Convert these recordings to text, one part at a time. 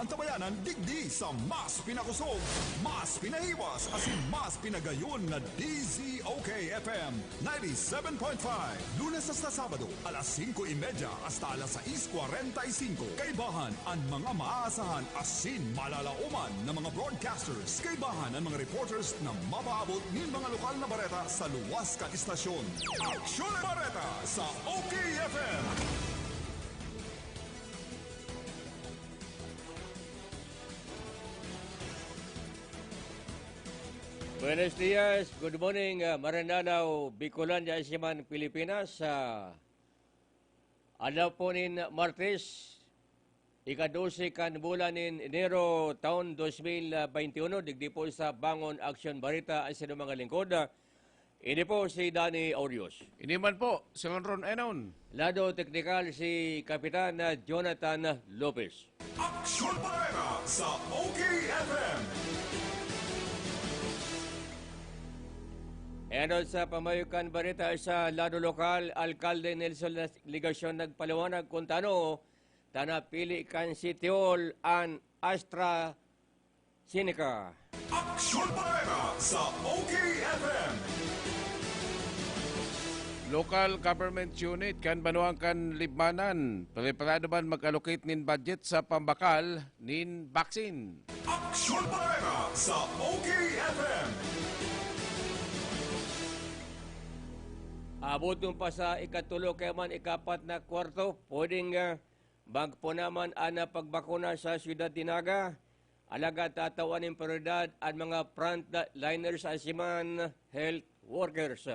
antabayanan digdi sa mas pinakusog, mas pinahiwas, asin mas pinagayon na Okfm 97.5. Lunes hasta Sabado, alas 5:30 hasta alas 6:45. Kaibahan ang mga maaasahan asin malalauman ng mga broadcasters. Kaibahan ang mga reporters na mapaabot ng mga lokal na bareta sa luwas ka istasyon. Aksyon Bareta sa Okfm. Buenos dias, good morning, Marananaw, Bicolandia, Asiman, Pilipinas. Alaw po nin Martes, ika-12 kan bulan nin Enero taon 2021, digdi po sa Bangon Aksyon Bareta ang sino mga lingkod. Ini po si Danny Aurios. Ini man po, si Ron Enon. Lado teknikal si Kapitan Jonathan Lopez. Aksyon Bareta sa Okfm. Ayon sa pamayukan barita sa lado lokal, Alkalde Nelson Ligasyon nagpaliwanag kung tano, tanapili kan sitiol an AstraZeneca. Aksyon Bareta sa Okfm. Local government unit kan banuang kan libmanan. Preparado man mag-allocate nin budget sa pambakal nin vaccine. Aksyon Bareta sa Okfm. Abot nung pa sa ikatulo kaya man ikapat na kwarto, pwedeng magpo naman ang pagbakuna sa Siyudad Dinaga. Alaga tatawan ng prioridad ang mga frontliners asiman health workers.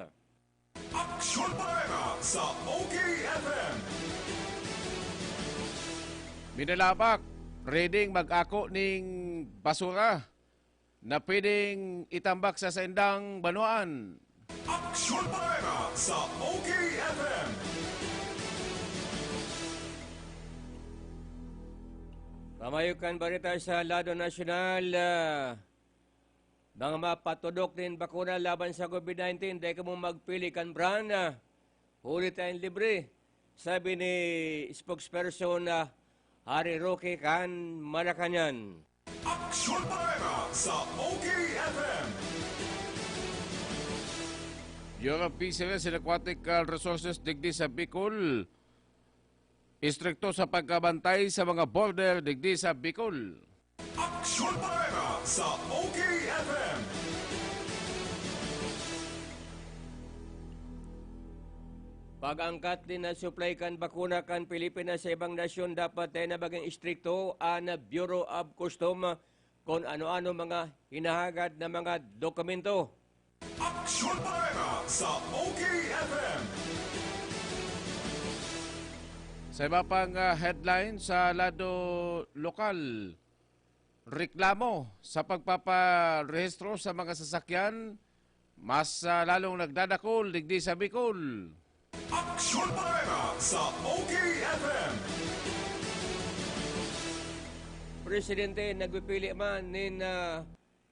Aksyon Bareta sa Okfm. Minalabak, reading mag-ako ning basura na pwedeng itambak sa sendang banuan. Aksyon Bareta sa Okfm. Pamayukan barita sa lado nasyonal, mga mapatudok din bakuna laban sa COVID-19, dahil ka mo magpili kan brand, huli tayong libre. Sabi ni spokesperson Harry Roque kan Malacanang. Aksyon Bareta sa Okfm. Yung Fisheries and Aquatic Resources digdi sa Bicol. Istrikto sa pagkabantay sa mga border digdi sa Bicol. Aksyon Bareta sa Okfm. Pag-angkat din na supply kan bakuna kan Pilipinas sa ibang nasyon, dapat tayo na baging istrikto ang Bureau of Custom kung ano-ano mga hinahagad na mga dokumento. Aksyon Bareta sa Okfm. Sa iba pang headline sa lado lokal, reklamo sa pagpaparehistro sa mga sasakyan, mas lalong nagdadakol digdi sa Bicol. Aksyon Bareta sa Okfm. Presidente nagpipili man nin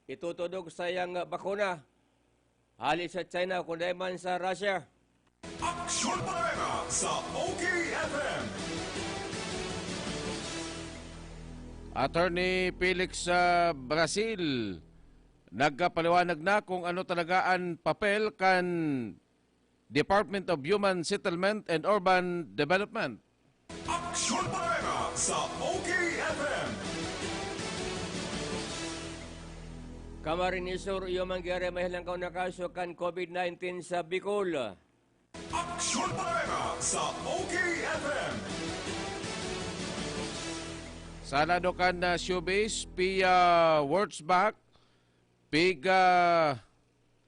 itutudog sa iyang bakuna. Hali sa China kundi man sa Russia. Aksyon Bareta sa Okfm. Attorney Felix sa Brazil, nagkapaliwanag na kung ano talaga ang papel kan Department of Human Settlement and Urban Development. Aksyon Bareta sa Okfm. Kamarinisor iyo mangyari mahilang kaw na kaso kan COVID-19 sa Bicol. Aksyon Bareta sa Okfm. Sa lado kan na showbiz, Pia Wurzbach,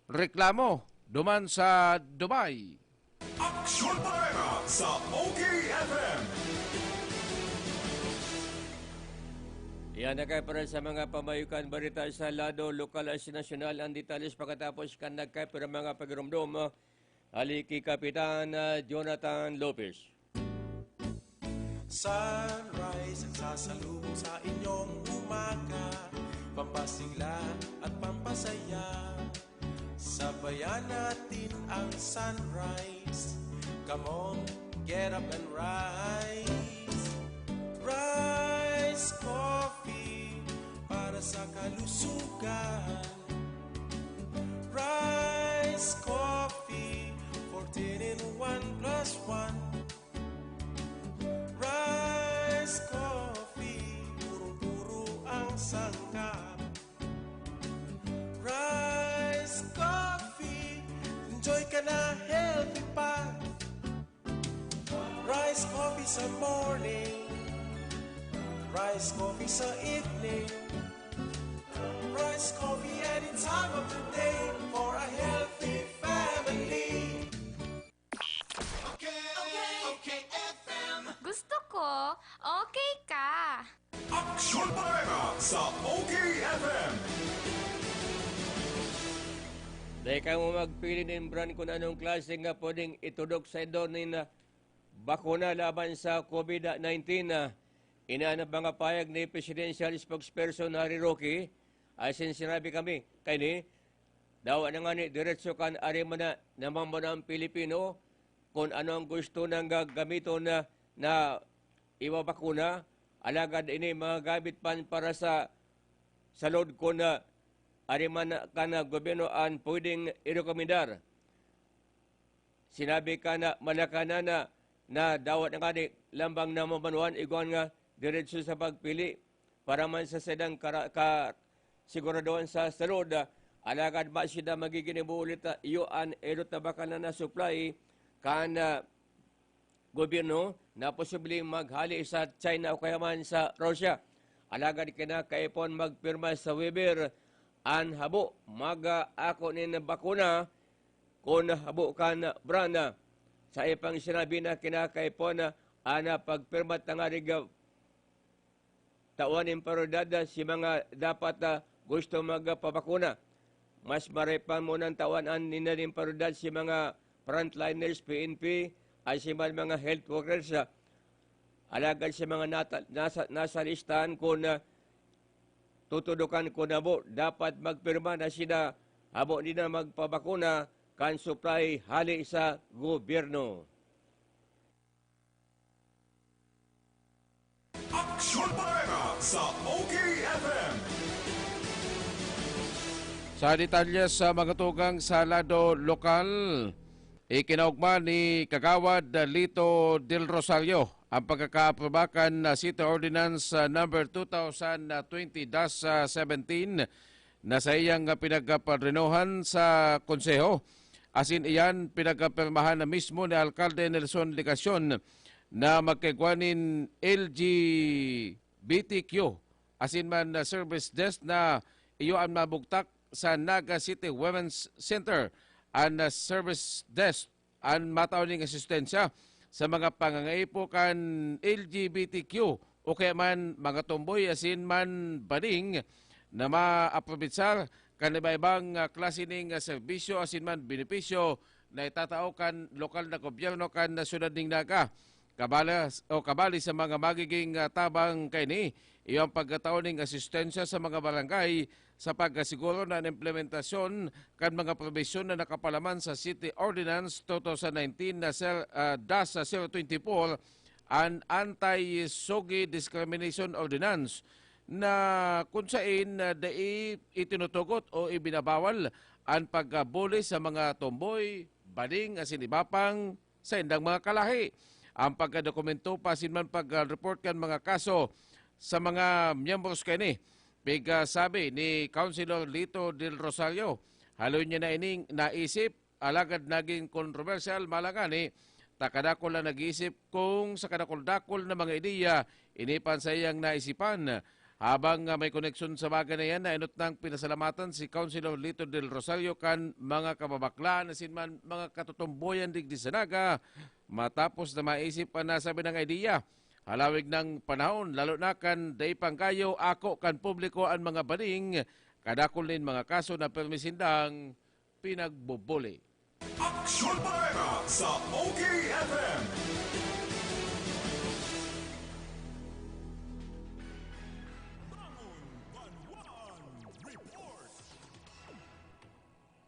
reklamo duman sa Dubai. Aksyon Bareta sa Okfm. Yan na kayo para sa mga pamayukan barita sa lado lokal at nasyonal. Ang detalis pagkatapos kan nagkay para mga pagirumdom. Haliki Kapitan Jonathan Lopez. Sunrise ang sasalubong sa inyong umaga, pampasigla at pampasaya. Sabayan natin ang sunrise. Come on, get up and rise. Rise Coffee. sangkap. Rice coffee, enjoy ka na healthy pa. Rice coffee sa morning, rice coffee sa evening, rice coffee any time of the day for a healthy family. Okay, FM. Gusto ko, okay ka. Aksyon Bareta sa OKFM. Dahil ka mo magpili ng brand kung anong klase nga pwedeng itudok sa idor ni na bakuna laban sa COVID-19 na inaanap mga payag ni Presidential Spokesperson Harry Roque. Asin sinabi kami, kay ni, daw na nga ni diretso kan arima na naman mo ng Pilipino kung ano ang gusto ng gamito na iwa bakuna, alagad ini mga gamit pan para sa load ko na ariman ka na gobyerno ang pwedeng irekomendar. Sinabi ka na malakana na dawat nga ni lambang na mamanuan iguan nga diretso sa pagpili para man sa sedang siguraduhan sa salud. Alagad ba siya magiging ibuulit iyo ang erot na baka na supply kan gobyerno na posibleng maghali sa China o kaya man sa Russia. Alagad kinakaipon magpirma sa Weber ang habo mag-ako ni na bakuna kung habo kan brand. Sa ipang sinabi na kinakaipon na ana pagpirma tangariga tawan ng parodada si mga dapat gusto magpabakuna. Mas marepan mo ng tawanan nina ng parodad si mga frontliners, PNP, ay si mga health workers. Alagad si mga nasa listahan kung tutudukan ko na bo, dapat magpirma na sila habo nila magpabakuna kan supply hali sa gobyerno. Aksyon Bareta sa OKFM. Sa detalye sa mga tugang sa lado lokal, ikinaugma ni Kagawad Lito Del Rosario ang pagkakaaprobakan na City Ordinance number 2020-17 na sa iyang pinagpaprenohan sa Konseho. Asin iyan pinagpirmahan na mismo ni Alcalde Nelson Ligacion na magkagwanin LGBTQ asin man service desk na iyo ang mabugtak sa Naga City Women's Center ang service desk ang matauning asistensya sa mga pangangaipo kan LGBTQ o kaya man mga tomboy asin man bading na maaprobitsar kan iba-ibang klase ng serbisyo asin man benepisyo na itatao kan lokal na gobyerno kan syudad ng Naga. Kabali sa mga magiging tabang kay ni iyong pagkatao ng asistensya sa mga barangay sa pagkasiguro na implementasyon kan mga probisyon na nakapalaman sa City Ordinance 2019 na DAS 024 an Anti-Sogi Discrimination Ordinance na kung saan itinutugot o ibinabawal ang pagbuli sa mga tomboy, bading, asin ibapang sa indang mga kalahi. Ang pagkadokumento pasin man pag-report kan mga kaso sa mga miyembros kani. Sabi ni Councilor Lito Del Rosario, haloy niya na ining naisip, alagad naging kontrobersyal malangani, takadakol na nag-iisip kung sa kadakol-dakol na mga ideya, inipan sa iyang naisipan. Habang may koneksyon sa bagay na yan, na inot nang pinasalamatan si Councilor Lito Del Rosario kan mga kababaklaan asin man mga katutumboyan digdi sa Naga, matapos na maisip pa na sabi ng idea. Halawig ng panahon, lalo na kan day pangkayo ako kan publiko ang mga baling, kadakol din mga kaso na permisindang pinagbubuli. Aksyon Bareta sa OKFM.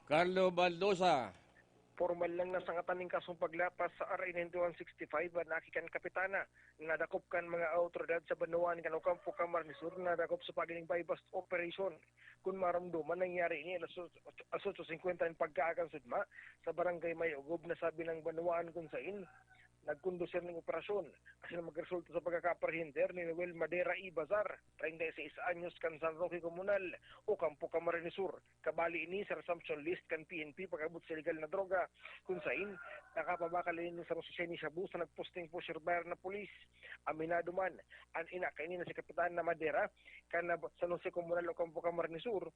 Carlo Baldosa. Formal lang na sangatan ng kasong paglapas sa RA 9165 nakikan kapitana nga dakop kan mga autoridad sa Banuan kan Ocampo Kamar ni Sur na dakop sa pagiling bypass operation kung maramdaman nangyari ini alas 8:50 ang pagkaakan sudma sa barangay May Ugob na sabi ng Banuan kung sain nagkondusir ng operasyon kasi magresulta sa pagkakaprehender ni Noel Madera Ibazar, 36 anyos kan San Roque Comunal o Campo Camarines Sur. Kabali ini sa resumption list kan PNP pagabot sa legal na droga kung sain nakapabakalin sa Rososya ni Shabu sa nagposting po surveyor na pulis. Aminado man ang ina kainin na si Kapitan na Madera kan San Jose Comunal o Campo Camarines Sur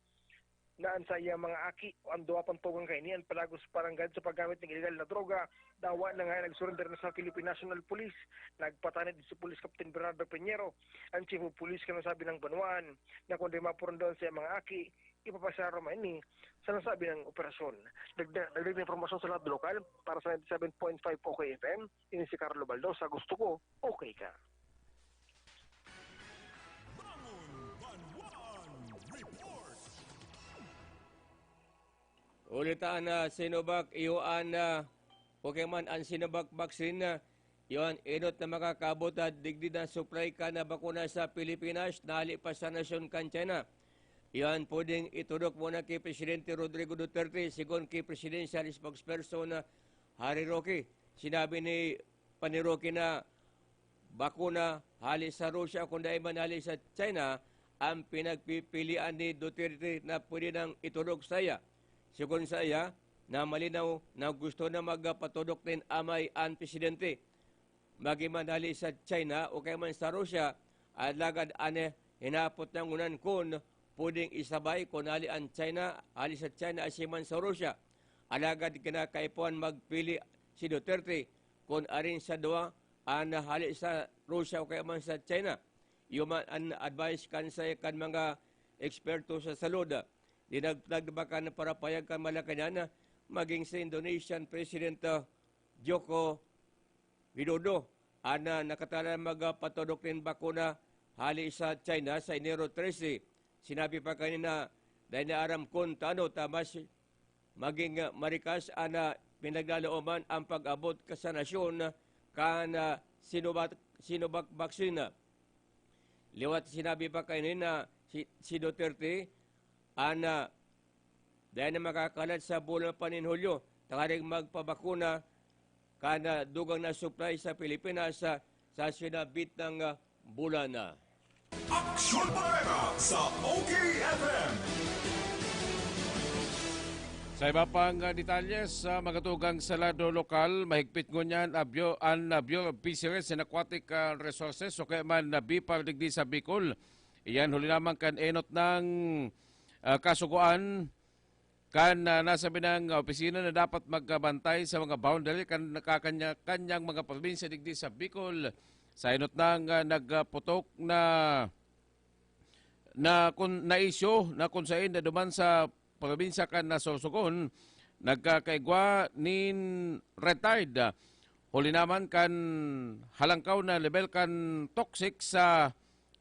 naan sa iya mga aki o ang duwa pantugang kainian palagos paranggad sa paggamit ng illegal na droga. Dawa na nga nagsurrender na sa Philippine National Police. Nagpatanid si Police Captain Bernardo Peñero, ang Chief of Police ka nasabi ng Banuan, na kung di mapuron doon sa mga aki, ipapasara man ini sa nasabi ng operasyon. Dagdag na informasyon sa lahat lokal para sa 97.5 Okfm. Ini si Carlo Baldo sa Gusto Ko, Okay Ka. Ulitaan na Sinovac, iyoan na Pokemon ang Sinovac vaccine na iyon inot na makakabot at digdi na supply ka na bakuna sa Pilipinas na pa sa nasyon kan China. Iyon pwedeng itudok muna kay Presidente Rodrigo Duterte sigon kay Presidential Spokesperson na Harry Roque. Sinabi ni Roque na bakuna hali sa Russia kundi man hali sa China ang pinagpipilian ni Duterte na pwede nang itudok sa iya. Sigon sa iya, na malinaw na gusto na magpatudok din amay ang presidente. Magimanali sa China o kaya man sa Russia, at lagad ane hinapot ng unan kung pwedeng isabay kung hali ang China, hali sa China asiman sa Russia. Alagad kinakaipuan magpili si Duterte kung arin sa dua ang hali sa Russia o kaya man sa China. Yuman ang advice kan sa kan mga eksperto sa salud. Dinagbakan para payag kan Malacanang na maging si Indonesian President Joko Widodo ana nakatala magpatudok din bakuna hali sa China sa Enero 13. Sinabi pa kanina dahil naaram kung tano tamas maging marikas ana pinaglalooman ang pag-abot ka sa nasyon kan Sinovac vaccine. Liwat sinabi pa kanina si Duterte ana dahil na makakalat sa bulan pa nin Hulyo, takaring magpabakuna kana dugang na supply sa Pilipinas sa sinabit ng bulan na. Aksyon Bareta sa OKFM. Sa iba pang detalye sa magatugang sa lado lokal, mahigpit ngunyan ang Bureau of Fisheries and Aquatic Resources o kaya man na BIPAR digdi sa Bicol. Iyan huli lamang kan enot ng kasuguan kan nasabi ng opisina na dapat magbantay sa mga boundary kan kanyang mga probinsya digdi sa Bicol. Sa enot ng nagputok na issue na kung saan na duman sa probinsya kan nasursugon, nagkakaigwa nin red tide. Huli naman kan halangkaw na level kan toxic sa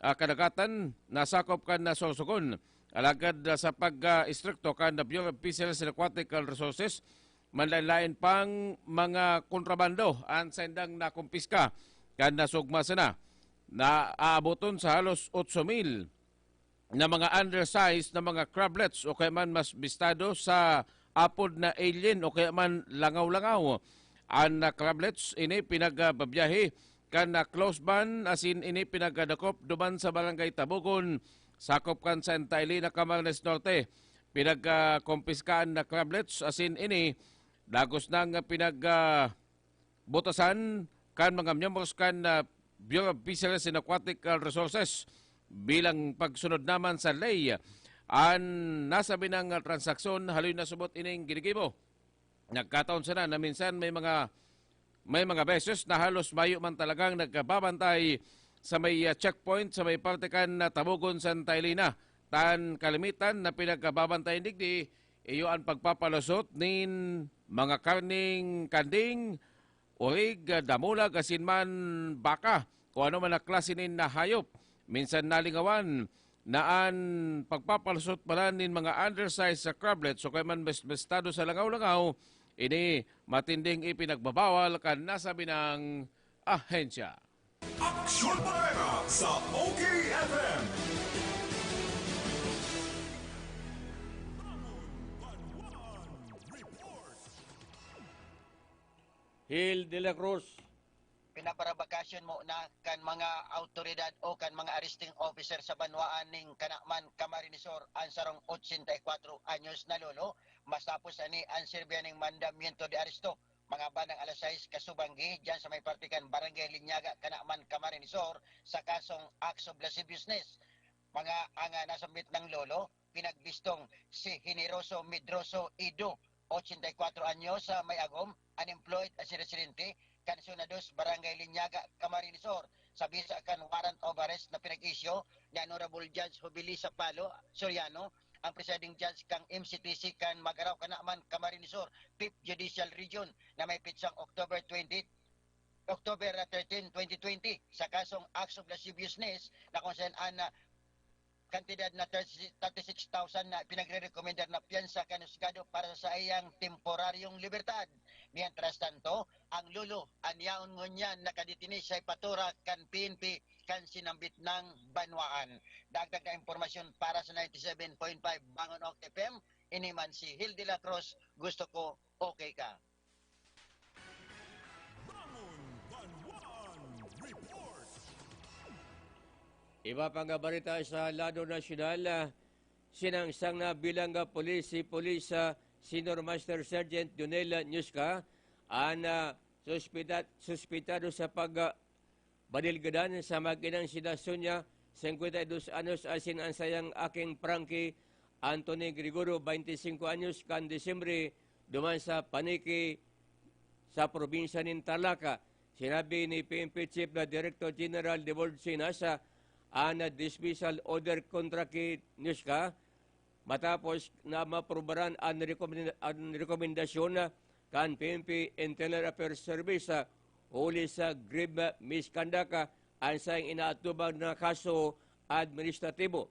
kadagatan nasakop kan nasursugon. Alagad sa pag-istrikto kan na Bureau of Fisheries and Aquatic Resources, manlain pang mga kontrabando ang sendang nakumpiska kan nasugma sana na aaboton sa halos 8,000 na mga undersized na mga crablets o kaya man mas bistado sa apod na alien o kaya man langaw-langaw. Ang crablets ini pinagbabiyahe kan na close ban asin ini pinagadakop duman sa barangay Tabugon, sakop kan sa Entaili na Camarines Norte. Pinagkompiskaan na crablets asin ini dagos nang pinagbutasan kan mga miyembros kan Bureau of Fisheries and Aquatic Resources bilang pagsunod naman sa ley. Ang nasabi ng transaksyon haloy na subot ining ginigibo. Nagkataon sana na minsan may mga beses na halos mayo man talagang nagkababantay sa may checkpoint sa may parte kan na Tabugon sa Tailina. Tan kalimitan na pinagkababantay digdi iyo ang pagpapalusot nin mga karning kanding, urig, damulag, asinman, baka, kung ano man na klase nin na hayop. Minsan nalingawan na ang pagpapalusot pala nin mga undersized sa crablets o kaya man bestado sa langaw-langaw, ini matinding ipinagbabawal kan nasabi ng ahensya. Aksyon Bareta sa OKFM. Hill de la Cruz, investigasyon mo na kan mga autoridad o kan mga arresting officer sa banwaan ning kanaman Camarinesor ang sarong 84 anyos na lolo mas tapos ani ang sirbiyan ning mandamiento de aresto mga bandang alas 6 kasubanggi dyan sa may partikan Barangay Linyaga kanaman Camarinesor sa kasong acts of lasciviousness. Mga anga nasambit ng lolo pinagbistong si Generoso Medroso Ido 84 anyos sa may agom unemployed as residente Kansunados, Barangay Linyaga, Camarinesor. Sa bisa kan warrant of arrest na pinag-isyo ni Honorable Judge Jubilisa Palo, Soriano, ang presiding judge kang MCTC kan Magaraw Kanaman, Camarinesor, 5th Judicial Region na may pitsang October 13, 2020 sa kasong acts of lasciviousness na kung saan kantidad na 36,000 na pinagre-recommendar na piyansa kanusgado para sa iyang temporaryong libertad. Mientras tanto, ang lulo anyaon mo niya nakaditini sa ipatura kan PNP kan sinambit ng banwaan. Dagdag na impormasyon para sa 97.5 Bangon Okfm, iniman si Hil de la Cruz, gusto ko okay ka. Iba pang balita sa lado nasyonal, sinangsang na bilang pulis si Senior Master Sergeant Donela Nyuska ang suspitado sa pagbadilgadan sa maginang sina Sonia 52 anos asin ang sayang aking Frankie Anthony Gregorio 25 anyos kan Desembre duman sa paniki sa probinsya ng Tarlac. Sinabi ni PNP Chief na Director General Devol Sinasa ang dismissal order kontra kay Nyuska matapos na maprobaran ang rekomendasyon kan PNP Internal Affairs Service uli sa grave misconduct ang sayang inaatubang na kaso administratibo.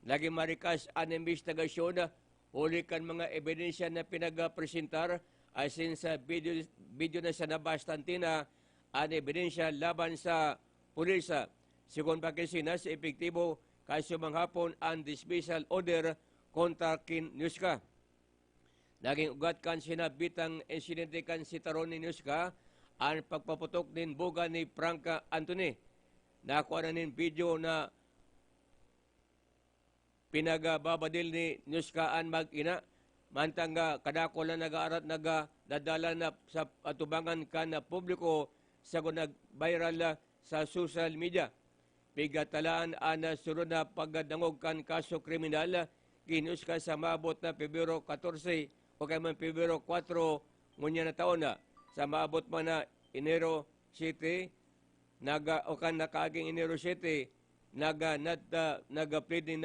Naging marikas ang investigasyon uli kan mga ebidensya na pinagapresentar asin sa video na sa nabastantina ang ebidensya laban sa pulisa. Sigon pa Kisinas, epektibo kaso manghapon ang dismissal order kontra kin Nyuska. Naging ugat kan sinabitang insidente kan si Taron ni Nyuska ang pagpaputok din buga ni Franca Anthony. Nakuha na nin video na pinagababadil ni Nyuska ang mag-ina. Mantang kadako na nag-aarat nagadadala na sa atubangan ka na publiko sa nag-viral sa social media. Pigatalaan ang sunod na pagdangog kan kaso kriminal kinus ka sa maabot na Pebrero 14 o kay man Pebrero 4 ngunya na taon na sa maabot man na Enero 7 nakaaging Enero 7 naga-plead ni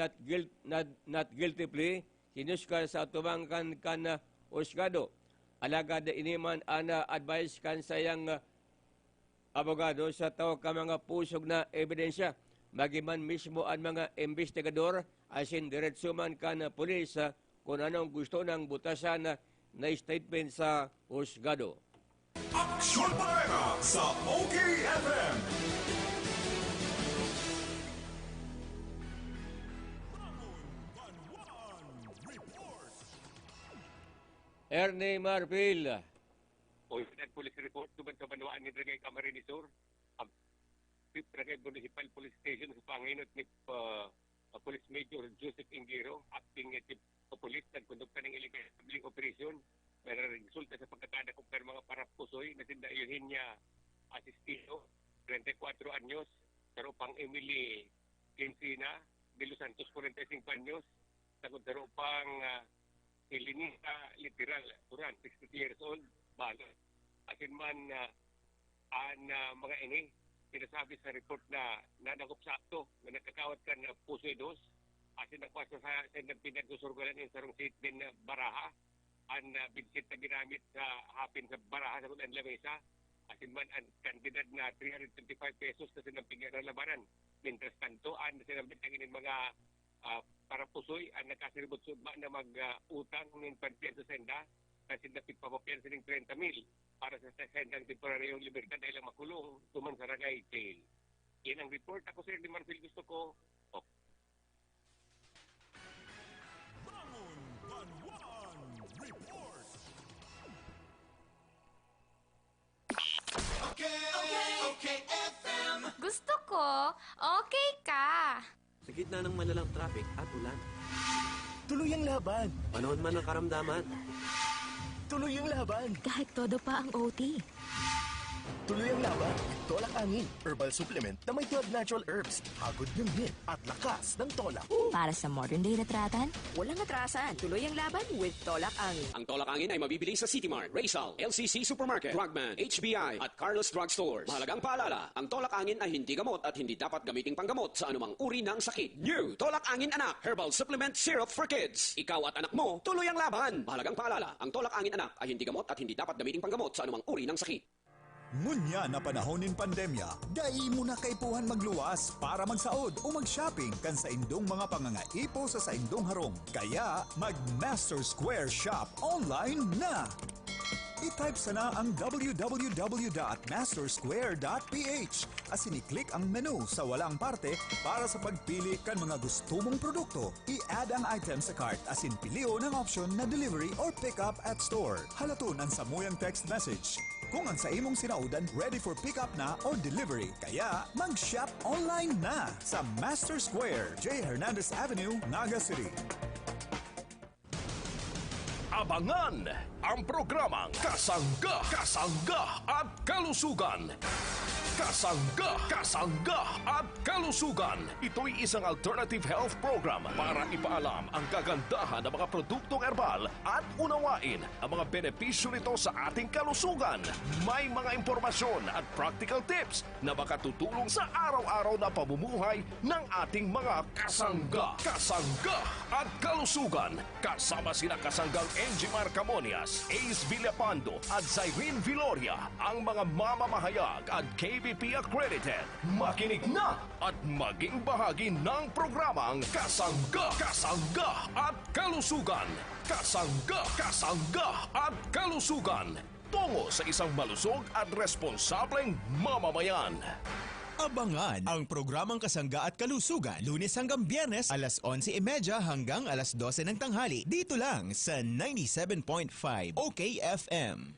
not guilty plea kinus ka sa tumangkan kan usgado alagad iniman ana advice kan sayang abogado sa tawag ka mga pusog na ebidensya. Magiman mismo ang mga investigador asin diretso man ka na pulis kung anong gusto ng butasan na statement sa husgado. Aksyon Bareta sa Okfm. Ernie Marfil. Oinan Police Report tuman sa banwaan ni Dragay Camarinesor, ang Dragay Municipal Police Station sa panginot ni Police Major Joseph Ingiro, acting Chief of Police, nagkondukta ng illegal gambling operation. May resulta sa pagkakada kong mga parapusoy na sindayuhin niya asistido, 34 anyos, sarupang Emily Quincina, de Los Santos, 45 anyos, sagod sarupang Elinita Literal, Turan, 60 years old, balo. Asin man mga ini, sinasabi sa report na nadagop sakto na nagkakawat ka na pusoy dos. Asin nakuha sa pinagsusurgalan yung sarong seat din na baraha. Ang binsit na ginamit sa hapin sa baraha sa kulang lamesa. Asin man ang kantidad na 325 pesos na sinampigyan ng labanan. Mientras tanto, ang sinambit ng mga para pusoy ang nakasiribot sudma na mag-utang ng panpiyan sa senda kasi napigpapapiyan sa ng 30,000 para sa sendang temporaryong libertad dahil ang makulong tuman sa Ragay Jail. Yan ang report. Ako Sir Di Marfil gusto ko. Bangon Banwan Report. Okay. sa gitna ng malalang traffic at ulan. Tuloy ang laban. Panahon man ng karamdaman. Tuloy ang laban. Kahit todo pa ang OT. Tuloy ang laban. Tolak Angin, herbal supplement na may 12 natural herbs, hagod ng hit at lakas ng tolak. Para sa modern day retratan, walang atrasan. Tuloy ang laban with Tolak Angin. Ang Tolak Angin ay mabibili sa City Mart, Raysal, LCC Supermarket, Drugman, HBI at Carlos Drug Stores. Mahalagang paalala, ang Tolak Angin ay hindi gamot at hindi dapat gamiting panggamot sa anumang uri ng sakit. New Tolak Angin Anak, herbal supplement syrup for kids. Ikaw at anak mo, tuloy ang laban. Mahalagang paalala, ang Tolak Angin Anak ay hindi gamot at hindi dapat gamiting panggamot sa anumang uri ng sakit. Ngunya na panahon ng pandemya, dai mo na kaipuhan magluwas para magsaod o mag-shopping kan sa indong mga pangangaipo sa indong harong. Kaya mag-Master Square Shop online na! I-type sana ang www.mastersquare.ph asin i-click ang menu sa walang parte para sa pagpili kan mga gusto mong produkto. I-add ang item sa cart asin pilio ng option na delivery or pick up at store. Halaton ang samuyang text message. Kung ang sa imong sinaudan ready for pickup na or delivery, kaya mag-shop online na sa Master Square, J. Hernandez Avenue, Naga City. Abangan ang programang Kasangga, Kasangga at Kalusugan. Kasangga at Kalusugan. Ito'y isang alternative health program para ipaalam ang kagandahan ng mga produktong herbal at unawain ang mga benepisyo nito sa ating kalusugan. May mga impormasyon at practical tips na makatutulong sa araw-araw na pamumuhay ng ating mga kasangga. Kasangga at Kalusugan. Kasama sina kasanggang Angie Marcamonias, Ace Villapando at Zyrene Viloria, ang mga mamamahayag at KBP accredited. Makinig na at maging bahagi ng programang Kasangga at Kalusugan. Kasangga at Kalusugan. Tungo sa isang malusog at responsableng mamamayan. Abangan ang programang Kasangga at Kalusugan, Lunes hanggang Biyernes, alas 11:30 hanggang alas 12 ng tanghali. Dito lang sa 97.5 Okfm.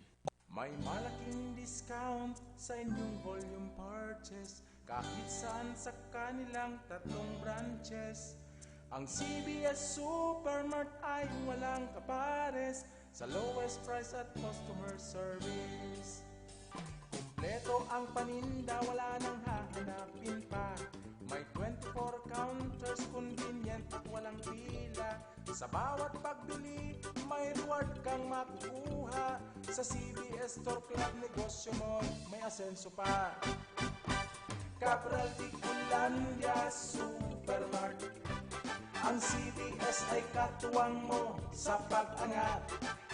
May malaking discount sa inyong volume purchase kahit saan sa kanilang 3 branches. Ang CBS Supermart ay walang kapares sa lowest price at customer service. Kompleto ang paninda, wala nang hahanapin pa. May 24 counters, convenient at walang pila. Sa bawat pagbili, may reward kang makukuha. Sa CBS Store Club, negosyo mo, may asenso pa. Cabral Ticulandia Supermart. Ang CBS ay katuwang mo sa pag-angat.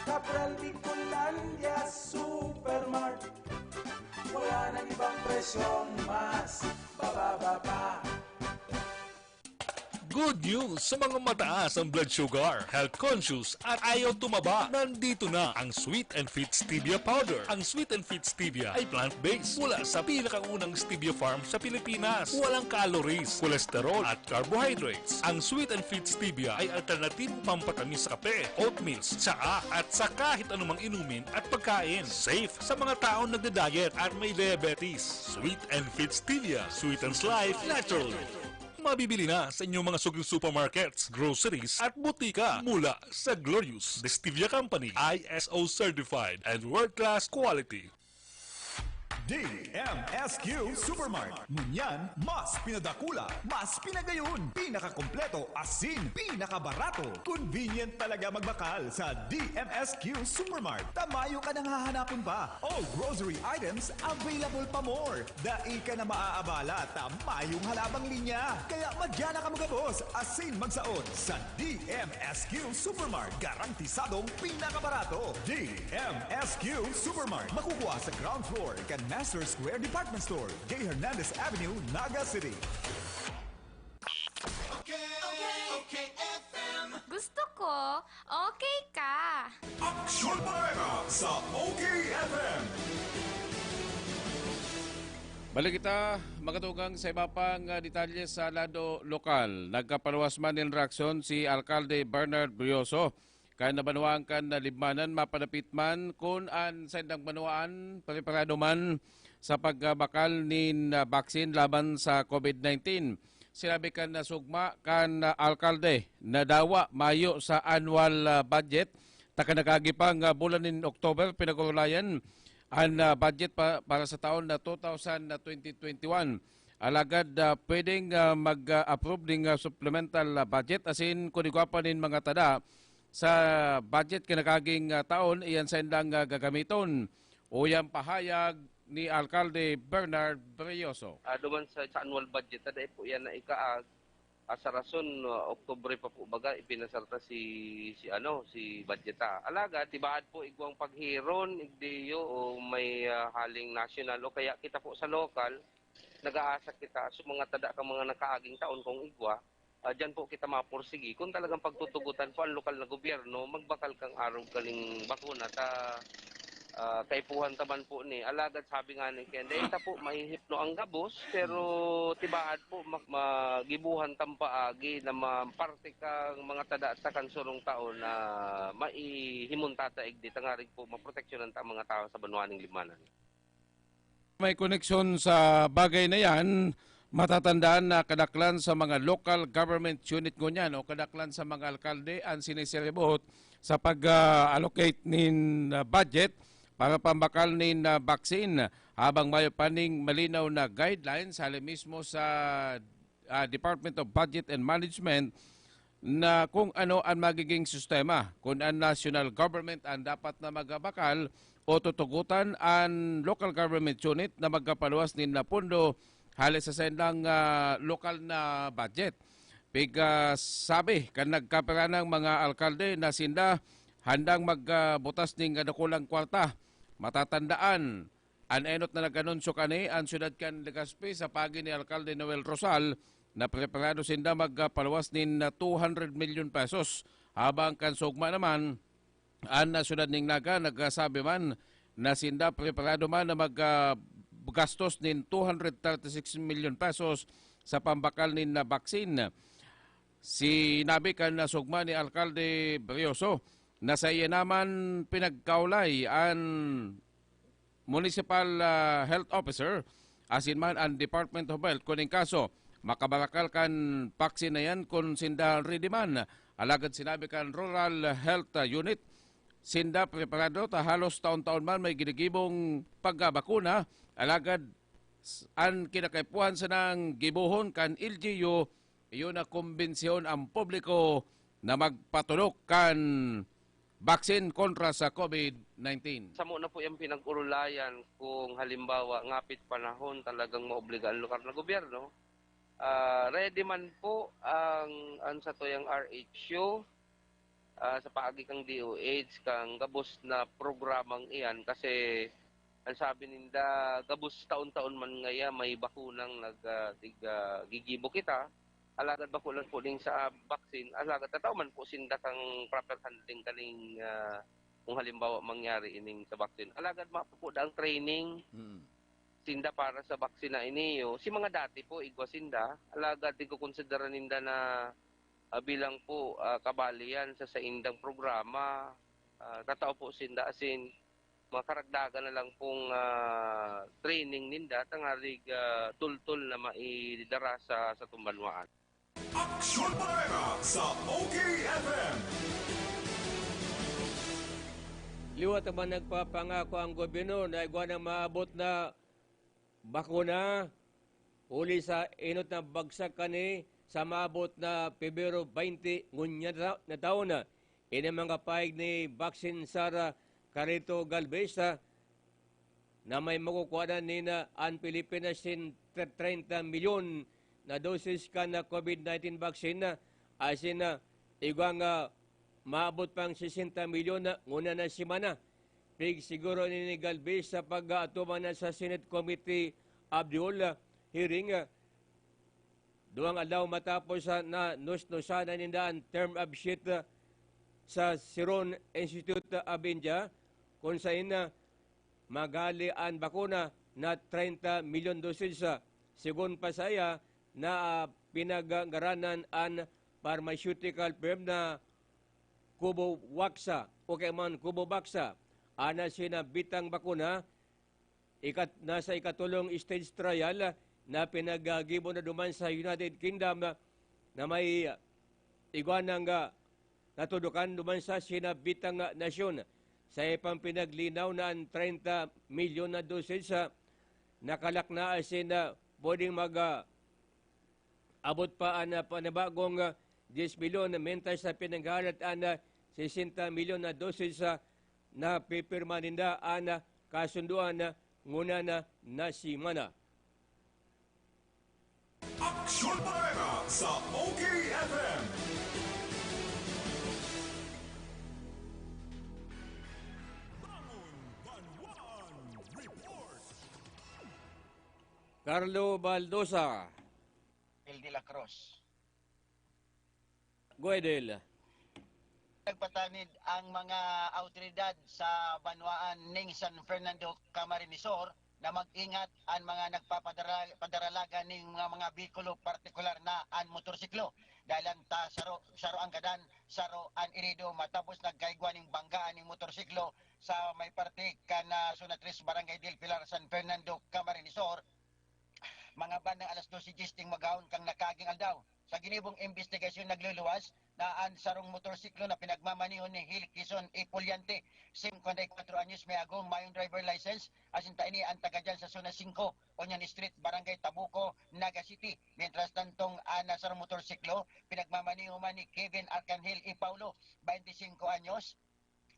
Cabral Ticulandia Supermart. Wala nang ibang presyong mas bababa pa. Good news sa mga mataas ang blood sugar, health conscious at ayaw tumaba. Nandito na ang Sweet and Fit Stevia Powder. Ang Sweet and Fit Stevia ay plant-based mula sa pinakaunang stevia farm sa Pilipinas. Walang calories, cholesterol at carbohydrates. Ang Sweet and Fit Stevia ay alternatibong pampatamis sa kape, oatmeals, tsaa at sa kahit anumang inumin at pagkain. Safe sa mga taong nagda-diet at may diabetes. Sweet and Fit Stevia, sweetens life naturally. Mabibili na sa inyong mga suging supermarkets, groceries at butika mula sa Glorious, the Stevia Company, ISO certified and world-class quality. DMSQ Supermart. Ngunyan, mas pinadakula, mas pinagayon, pinakakompleto, asin, pinakabarato. Convenient talaga magbakal sa DMSQ Supermart. Tamayo ka nang hahanapon pa. All grocery items available pa more. Dai ka na maaabala, tamayong halabang linya. Kaya madyan na ka magabos, asin magsaot sa DMSQ Supermart. Garantisadong pinakabarato. DMSQ Supermart. Makukuha sa ground floor kan Master Square Department Store, J. Hernandez Avenue, Naga City. Okay, FM. Gusto ko, okay ka. Aksyon Bareta sa OKFM. Balik kita makatugang sa iba pang detalye sa lado lokal. Nagkapaluwas man ng reaksyon si Alcalde Bernard Brioso. Kaya nabanuan kan na libmanan mapadapit man kung an sa indang banuan paliparado man sa pagbakal nin baksin laban sa COVID-19. sinabi kan na sugma kan alkalde na dawa mayo sa annual budget taka nakagipang bulan nin October pinagulayan ang budget para sa taon na 2021. Alagad pwedeng mag-approve ng supplemental budget asin kunigwapa nin mga tada sa budget kinakaging taon iyan sa indang gagamiton. O yan pahayag ni Alkalde Bernard Brioso. Duman sa annual budget, taday po yan na ikaag. Sa rason, Oktubre pa po baga, ipinasarta si budgeta. Alaga, tibaad po igwang paghiron, igdiyo, o may haling national, o kaya kita po sa local, nag-aasa kita, so mga tada kang mga nakaaging taon kung igwa, dyan po kita mapursigi. Kung talagang pagtutugutan po ang lokal na gobyerno, magbakal kang araw kaling bakuna, kaipuhan taman po ni alagad sabi nga ni Ken dahil po mahihipno ang gabos pero tibaad po magibuhan tampaagi na maparte kang mga tada sa kansurong taon na maihimuntataig di tangarig po maproteksyonan ta mga tao sa banwaning limanan. May koneksyon sa bagay na yan, matatandaan na kadaklan sa mga local government unit ngunyan o kadaklan sa mga alkalde ang siniseribot sa pag-allocate nin budget para pambakal nin vaccine habang may paning malinaw na guidelines hali mismo sa Department of Budget and Management na kung ano ang magiging sistema, kung ang national government ang dapat na magabakal o tutugutan ang local government unit na magkapaluwas nin na pundo hali sa sendang lokal na budget. Sabi kan nagkapera ng mga alkalde na sinda handang magbutas ning dakulang kwarta. Matatandaan, anenot na nag-anunsyo kani ang syudad kan Legazpi sa pagi ni Alkalde Noel Rosal na preparado sinda magpaluwas nin 200 million pesos. Habang kan sugma naman, ang syudad ning Naga nagsabi man na sinda preparado man na maggastos nin 236 million pesos sa pambakal nin na vaccine. Sinabi kan na sugma ni Alkalde Brioso na sa iya naman pinagkaulay ang Municipal Health Officer asin man ang Department of Health kuning kaso makabarakal kan vaccine na yan kung sinda ready man. Alagad sinabi kan Rural Health Unit sinda preparado ta halos taon-taon man may ginigibong pagbakuna. Alagad ang kinakaipuhan sa nang gibuhon kan LGU iyon na kumbensyon ang publiko na magpatulok kan vaccine kontra sa COVID-19. Sa muna po yung pinag-urulayan kung halimbawa ngapit panahon talagang maobliga ang lokal na gobyerno. Ready man po ang sa toyang RHU sa paagi kang DOH kang gabos na programang iyan kasi ang sabi ninda gabos taon-taon man ngaya may bakunang gigibo kita. Alagad ba kulang po din sa vaccine, alagad tataw man po sinda kang proper handling kaning kung halimbawa mangyari ining sa vaccine. Alagad mapupuda ang training sinda para sa vaccine na iniyo. Si mga dati po, igwa sinda, alagad di ko konsidera ninda na bilang po kabalian sa indang programa. Tataw po sinda asin makaragdagan na lang pong training ninda tangarig tultul na maidara sa tumbanwaan. Aksyon Bareta sa Okfm. Liwat naman nagpapangako ang gobyerno na igwa na maabot na bakuna uli sa inot na bagsak kani sa maabot na Pebrero 20 ngunya na taon na. Ini mga paig ni Vaccine Sara Carito Galvez na may makukuha ni na ang Pilipinas sin 30 milyon na dosis ka na COVID-19 vaccine na asin na igwang maabot pang 60 milyon na nguna na simana. Pig siguro ni Galvez sa pag-atuman na sa Senate Committee Abdul hearing duwang alaw matapos na nusnusan na nindaan term of sheet sa Siron Institute of India kung saan magali ang bakuna na 30 milyon dosis. Sigun pa saya na pinagangaranan ang pharmaceutical firm na Kubo Waksa o kaya man Kubo Baksa. Ana sinabitang bakuna nasa ikatulong stage trial na pinagagibo na duman sa United Kingdom na may iguanang natudukan duman sa sinabitang nasyon. Sa ipang pinaglinaw na ang 30 milyon na dosage sa nakalak na asin na pwedeng abot pa ang panibagong 10 milyon mentas sa pinanghalat ang 60 milyon na dosage sa napipirma ninda ang kasunduan nguna na nasimana. Aksyon Bareta sa OKFM. Carlo Baldosa. El de la Cruz. Guedel. Nagpatanid ang mga autoridad sa banwaan ning San Fernando, Camarines Sur na mag-ingat ang mga nagpapadaralaga ning mga bikulo partikular na ang motorsiklo dahil ang saro ang gadan, saro ang irido matapos nagkaigwa ning banggaan ning motorsiklo sa may parte kana Sunatris Barangay del Pilar, San Fernando, Camarines Sur. Mga bandang alas 12 ting magahon kang nakaging aldaw. Sa ginibong investigasyon nagluluwas na ang sarong motorsiklo na pinagmamanihon ni Hil Quezon Ipuliante, 54 anyos, may agong mayong driver license, asinta ini ang taga dyan sa Zona 5, Onyan Street, Barangay Tabuco, Naga City. Mientras tantong na sarong motorsiklo, pinagmamanihon man ni Kevin Arcangel I. Paulo, 25 anyos,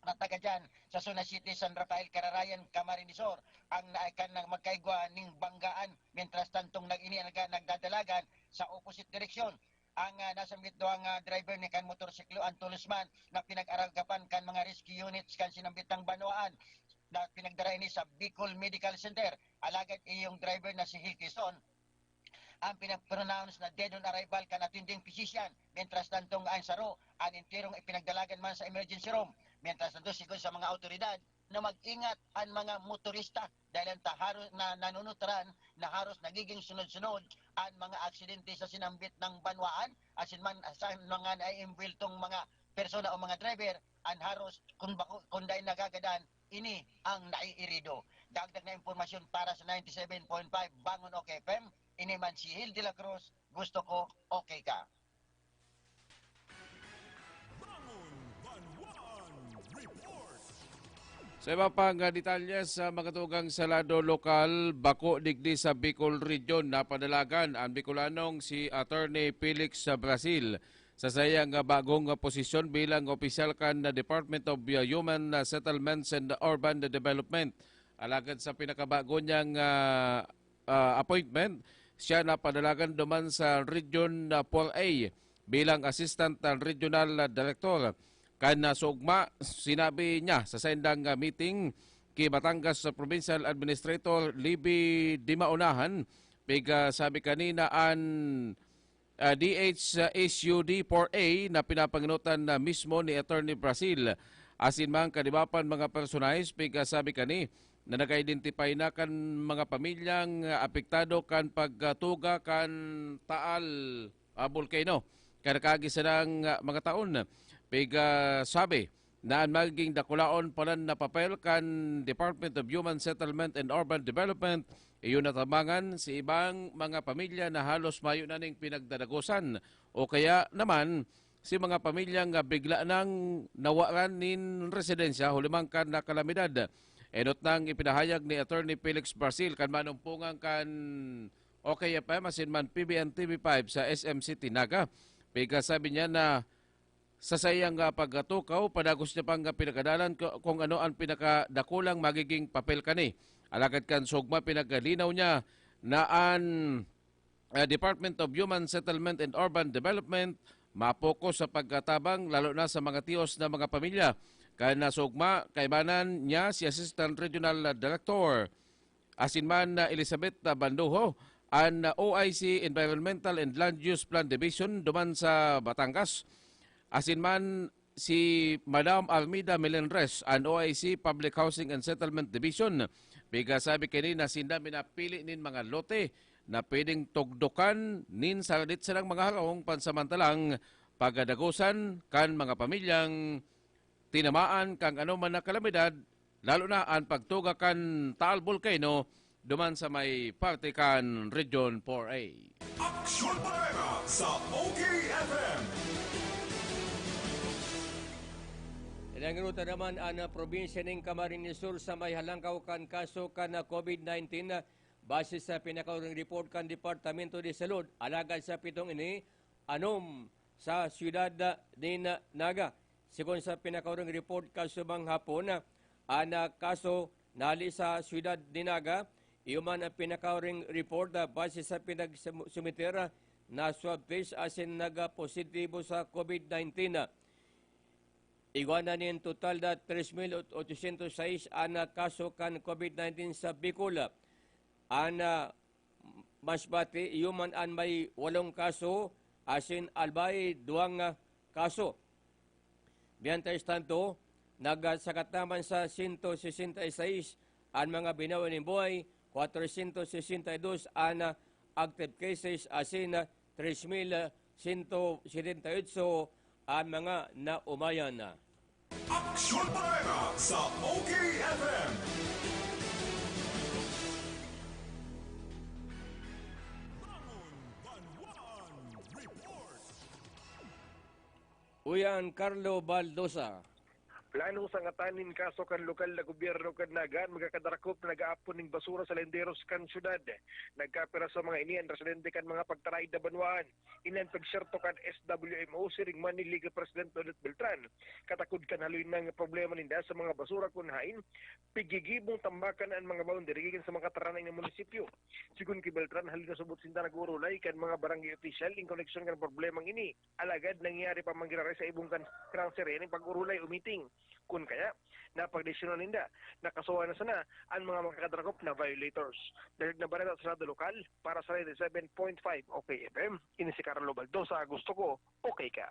na taga dyan sa Zona City, San Rafael, Cararayan, Camarines Sur, ang naikan ng magkaigwa ning banggaan, mientras tantong nagdadalagan sa opposite direksyon. Ang nasambit do ang driver ni kan motorsiklo ang tulusman na pinag-aragapan kan mga rescue units kan sinambitang banwaan na pinagdara ini sa Bicol Medical Center. Alagad iyong driver na si Hil Quezon ang pinag-pronounce na dead on arrival kan attending physician. Mientras tantong ang saro, ang intirong ipinagdalagan man sa emergency room. Mientras tanto sigon sa mga autoridad na mag-ingat ang mga motorista dahil ang haros na nanunutran na haros nagiging sunod-sunod ang mga aksidente sa sinambit ng banwaan asin man sa mga naiimbweltong mga persona o mga driver ang haros kung dahil nagagadan ini ang naiirido. Dagdag na impormasyon para sa 97.5 Bangon Okfm, ini man si Hil de la Cruz, gusto ko okay ka. Sa iba pang detalye sa mga tugang salado lokal, bako digdi sa Bicol Region na padalagan ang Bicolanong si Attorney Felix sa Brazil sa sayang bagong posisyon bilang opisyal kan na Department of Human Settlements and Urban Development. Alagad sa pinakabago niyang appointment, siya na padalagan duman sa Region 4A bilang Assistant Regional Director. Kana sugma, sinabi niya sa sendang meeting kay Batangas Provincial Administrator Libby Dimaunahan, piga sabi kanina ang DHSUD 4A na pinapanginutan na mismo ni Attorney Brazil. Asin man kadibapan mga personalis, piga sabi kani na naka-identify na kan mga pamilyang apektado kan pagtuga kan taal volcano. Kanakagi sa mga taon. Piga sabi na ang magiging dakulaon palan na papel kan Department of Human Settlement and Urban Development iyon natabangan si ibang mga pamilya na halos mayo na ning pinagdadagosan o kaya naman si mga pamilyang bigla nang nawaran nin residensya hulimang kan na kalamidad. Enot nang ipinahayag ni Attorney Felix Brazil kan manumpungan kan OKFM asin man PBN TV5 sa SM City Naga. Piga sabi niya na sa sayang pagtukaw, padagos niya pang pinagadalan kung ano ang pinakadakulang magiging papel kani. Alagad kan sugma pinagalinaw niya na ang Department of Human Settlement and Urban Development mapokus sa pagkatabang lalo na sa mga tiyos na mga pamilya. Kaya nasugma, kaibanan niya si Assistant Regional Director asin man Elizabeth Banduho ang OIC Environmental and Land Use Plan Division duman sa Batangas. Asin man si Madam Almida Melendres ang OIC Public Housing and Settlement Division. Biga sabi kini na sinda minapili nin mga lote na pwedeng tugdukan nin saladit silang mga harong pansamantalang pagadagusan kan mga pamilyang tinamaan kang ano man na kalamidad lalo na ang pagtuga kan taal volcano duman sa may Partikan Region 4A. Aksyon Bareta sa OKFM. Ilangirutan naman ang probinsya ng Camarines Sur sa may halangkaw kan kaso kan COVID-19 base sa pinakaurang report kan Departamento de Salud. Alagad sa pitong ini, anom sa siyudad ni Naga. Sigon sa pinakaurang report kasubang hapon, ang kaso nali sa siyudad ni Naga, iuman ang pinakaurang report base sa pinagsumitera na swab test asin naga-positibo sa COVID-19. Iguana ni total na 3,806 ang kaso kan COVID-19 sa Bicol. Ang Masbate, iuman ang may 8 kaso, asin Albay, 2 kaso. Biyantes tanto, nagsakat naman sa 166 ang mga binawi ng buhay, 462 ang active cases, asin 3,178 ang mga naumayan na. Aksyon Bareta sa OKFM. Uyan Carlo Baldosa. Plano sa ngatanin kaso kan lokal na gobyerno kan Nagan, magkakadarakop na nag-aapon ng basura sa lenderos kan syudad. Nagkapira sa mga ini ang residente kan mga pagtaraid na banwaan. Inan pagsyerto kan SWMO siring Manila League President Donald Beltran. Katakod kan haluin ng problema ninda sa mga basura kun hain, pigigibong tambakan ang mga boundary sa mga kataranay ng munisipyo. Sigun kay Beltran, halina subot sinta nagurulay kan mga barangay official in koneksyon kan problemang ini. Alagad nangyari pa manggirare sa ibong kan transfer ng pag-urulay umiting. Kun kaya, napagdesisyonan ninda, nakasuha na sana ang mga makakadrakop na violators. Dahil na bareta sa Senado Lokal, para sa 97.5 OKFM, ini si Carlo Baldosa, gusto ko, okay ka.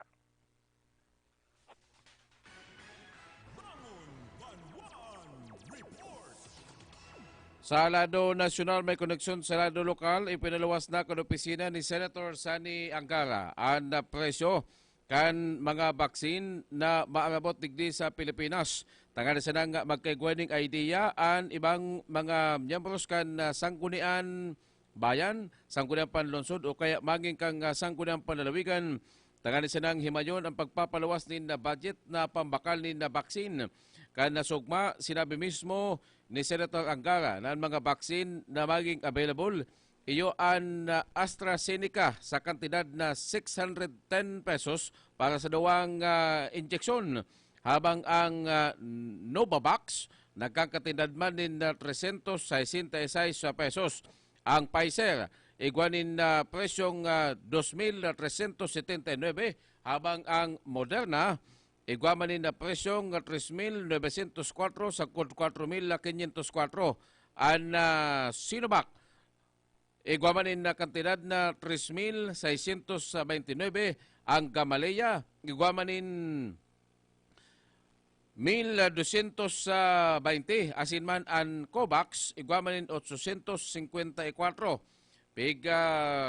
Sa lado nasyonal may koneksyon sa lado lokal, ipinaluwas na kan opisina ni Senator Sani Angara ang presyo kan mga baksin na maarabot digdi sa Pilipinas. Tangan sa nang magkaigwaning idea ang ibang mga miyembros kan sanggunian bayan, sanggunian panlungsod o kaya maging kang sanggunian panlalawigan. Tangan sa nang himayon ang pagpapaluwas ni na budget na pambakal ni na baksin. Kan nasugma, sinabi mismo ni Senator Angara na ang mga baksin na maging available iyo ang AstraZeneca sa kantidad na 610 pesos para sa dawang injeksyon. Habang ang Novavax nagkakatindad man din na 366 pesos. Ang Pfizer igwanin na presyong 2,379 habang ang Moderna igwamanin na presyong 3,904 sa 4,504. Ang Sinovac igwamanin na kantidad na 3,629. Ang Gamaleya igwamanin 1,220. Asin man ang Covax igwamanin 854. Pig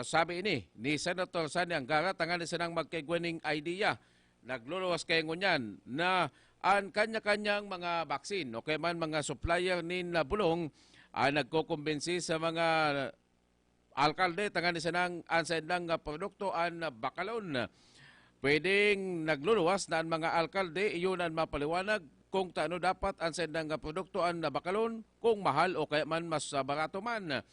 sabi ini ni Senator Sani Angara tangan sa nang magkaigwaning idea. Nagluluwas kay ngunyan na ang kanya-kanyang mga baksin o kaya man mga supplier ni Bulong nagkukumbinsi sa mga alkalde tangan sa nang ansaid ng produkto ang bakalon. Pwedeng nagluluwas na ang mga alkalde iyon ang mapaliwanag kung taano dapat ansaid ng produkto ang bakalon, kung mahal o kaya man mas barato man.